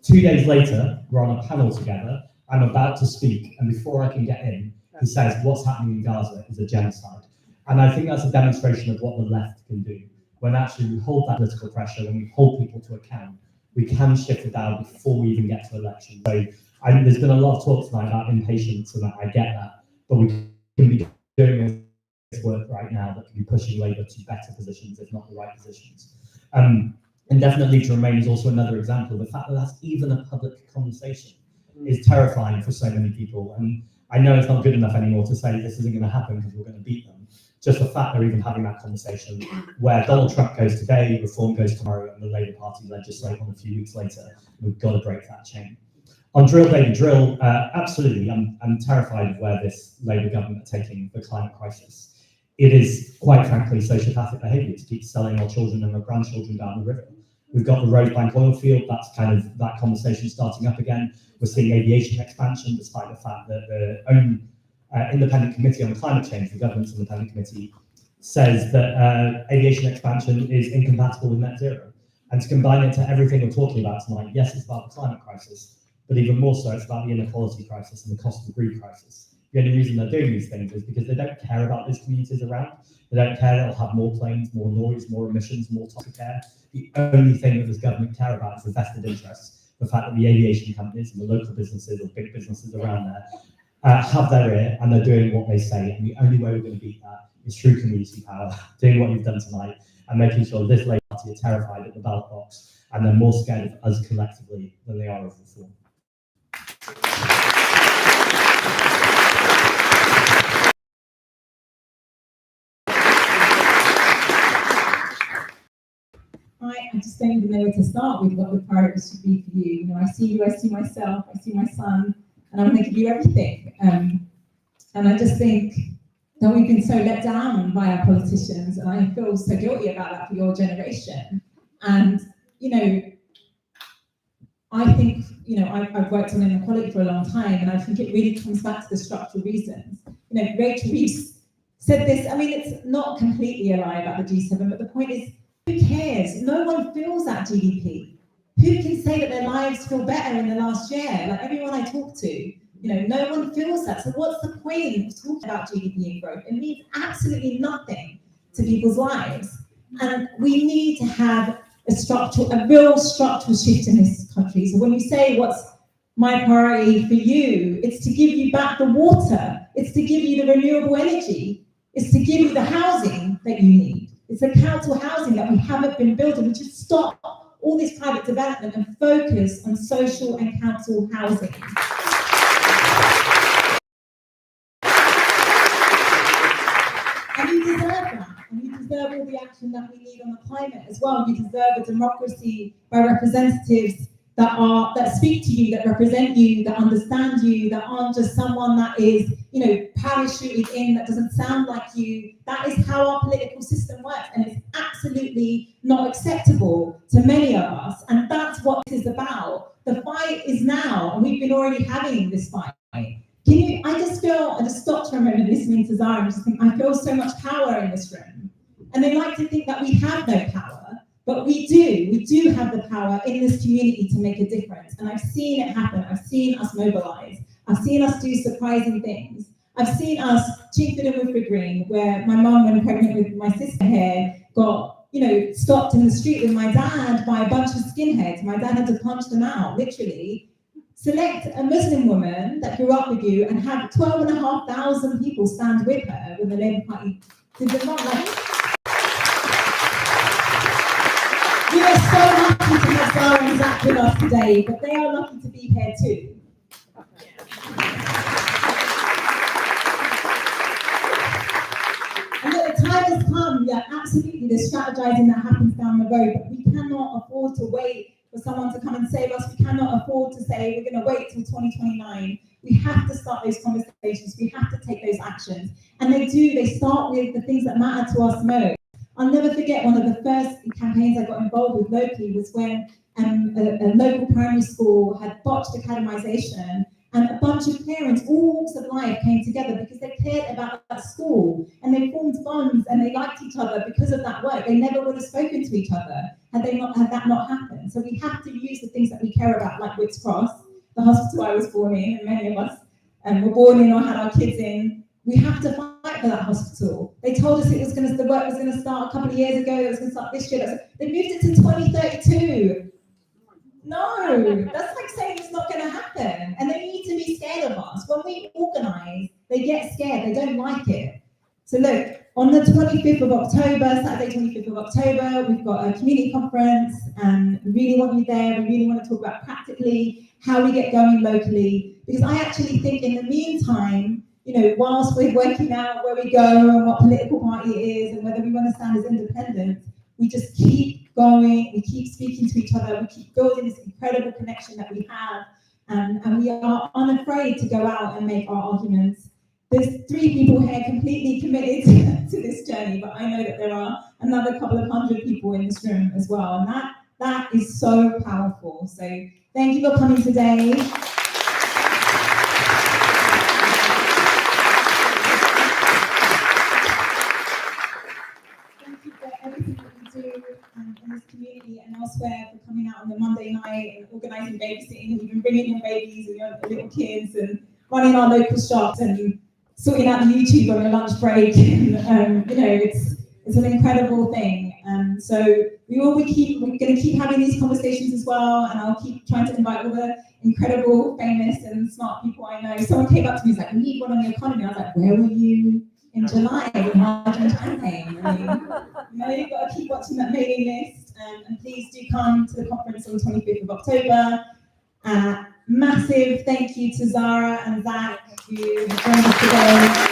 2 days later, we're on a panel together, I'm about to speak, and before I can get in, he says, what's happening in Gaza is a genocide. And I think that's a demonstration of what the left can do. When actually we hold that political pressure, when we hold people to account, we can shift it down before we even get to elections. So there's been a lot of talk tonight about impatience, and I get that, but we can be doing this work right now that can be pushing Labour to better positions, if not the right positions. Indefinite leave to remain is also another example. The fact that that's even a public conversation is terrifying for so many people. And I know it's not good enough anymore to say this isn't going to happen because we're going to beat them. Just the fact they're even having that conversation, where Donald Trump goes today, Reform goes tomorrow, and the Labour Party legislate on a few weeks later. We've got to break that chain. On drill, baby, drill, absolutely. I'm terrified of where this Labour government are taking the climate crisis. It is, quite frankly, sociopathic behaviour to keep selling our children and our grandchildren down the river. We've got the Rosebank oil field, that's kind of that conversation starting up again. We're seeing aviation expansion, despite the fact that the own independent committee on climate change, the government's independent committee, says that aviation expansion is incompatible with net zero. And to combine it to everything we're talking about tonight, yes, it's about the climate crisis, but even more so, it's about the inequality crisis and the cost of breed crisis. The only reason they're doing these things is because they don't care about those communities around. They don't care that they'll have more planes, more noise, more emissions, more toxic air. The only thing that this government care about is the vested interests. The fact that the aviation companies and the local businesses or big businesses around there have their ear and they're doing what they say. And the only way we're going to beat that is through community power, doing what you've done tonight and making sure this Labour Party are terrified at the ballot box and they're more scared of us collectively than they are of reform. I just don't even know where to start with what the priorities should be for you. You know, I see you, I see myself, I see my son, and I'm going to give you everything. And I just think that we've been so let down by our politicians, and I feel so guilty about that for your generation. And, you know, I think, you know, I've worked on inequality for a long time, and I think it really comes back to the structural reasons. You know, Rachel Reeves said this, I mean, it's not completely a lie about the G7, but the point is, who cares? No one feels that GDP. Who can say that their lives feel better in the last year? Like everyone I talk to, you know, no one feels that. So what's the point of talking about GDP and growth? It means absolutely nothing to people's lives. And we need to have a real structural shift in this country. So when you say what's my priority for you, it's to give you back the water. It's to give you the renewable energy. It's to give you the housing that you need. It's the council housing that we haven't been building. We should stop all this private development and focus on social and council housing. And you deserve that. And you deserve all the action that we need on the climate as well. You deserve a democracy by representatives that speak to you, that represent you, that understand you, that aren't just someone that is, you know, parachuted in, that doesn't sound like you. That is how our political system works, and it's absolutely not acceptable to many of us. And that's what this is about. The fight is now, and we've been already having this fight. Can I just stopped for a moment listening to Zarah and just think, I feel so much power in this room. And they like to think that we have no power, but we do have the power in this community to make a difference. And I've seen it happen. I've seen us mobilize. I've seen us do surprising things. I've seen us, Chingford and Woodford Green, where my mum, when pregnant with my sister here, got, stopped in the street with my dad by a bunch of skinheads. My dad had to punch them out, literally. Select a Muslim woman that grew up with you and have 12,500 people stand with her when the Labour Party did the wrong. We are so lucky to have Zarah and Zack with us today, but they are lucky to be here too. And look, the time has come, yeah, absolutely, there's strategizing that happens down the road, but we cannot afford to wait for someone to come and save us. We cannot afford to say we're going to wait till 2029. We have to start those conversations. We have to take those actions. And they start with the things that matter to us most. I'll never forget one of the first campaigns I got involved with locally was when a local primary school had botched academisation, and a bunch of parents, all walks of life, came together because they cared about that school, and they formed bonds and they liked each other because of that work. They never would have spoken to each other had that not happened. So we have to use the things that we care about, like Whit's Cross, the hospital I was born in, and many of us were born in or had our kids in. We have to fight for that hospital. They told us the work was going to start a couple of years ago. It was going to start this year. They moved it to 2032. No, that's like saying it's not going to happen. And they need to be scared of us. When we organise, they get scared. They don't like it. So look, on the 25th of October, Saturday 25th of October, we've got a community conference, and we really want you there. We really want to talk about practically how we get going locally. Because I actually think in the meantime, whilst we're working out where we go and what political party it is and whether we want to stand as independent, we just keep going, we keep speaking to each other, we keep building this incredible connection that we have, and we are unafraid to go out and make our arguments. There's 3 people here completely committed to this journey, but I know that there are another couple of hundred people in this room as well, and that is so powerful. So thank you for coming today. In this community and elsewhere, for coming out on the Monday night and organising babysitting, and even bringing your babies and your little kids and running our local shops and sorting out the YouTube on your lunch break. And it's an incredible thing. So we're going to keep having these conversations as well, and I'll keep trying to invite all the incredible, famous and smart people I know. Someone came up to me and was like, we need one on the economy. I was like, where were you in July with Margin's campaign? You've got to keep watching that mailing list, and please do come to the conference on the 25th of October. Massive thank you to Zarah and Zack who have joined us today.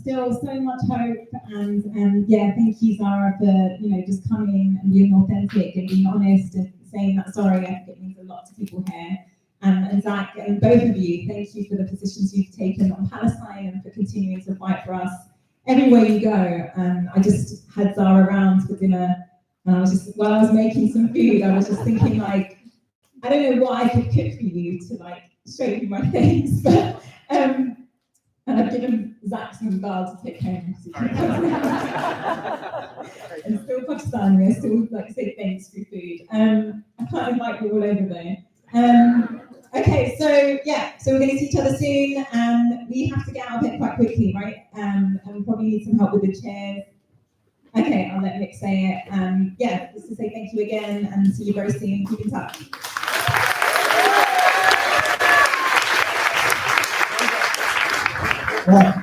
Still so much hope, and thank you, Zarah, for just coming and being authentic and being honest and saying that sorry. I think it means a lot to people here. And Zack, and both of you, thank you for the positions you've taken on Palestine and for continuing to fight for us everywhere you go. I just had Zarah around for dinner, and while I was making some food, I was just thinking I don't know what I could cook for you to show you my face, but and I've given Zack some dal to take home. And still Pakistani, I still say thanks for food. I can't invite you all over there. Okay, so we're going to see each other soon, and we have to get out of here quite quickly, right? And we probably need some help with the chairs. Okay, I'll let Nick say it. Just to say thank you again, and see you very soon. Keep in touch. Right.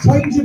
Change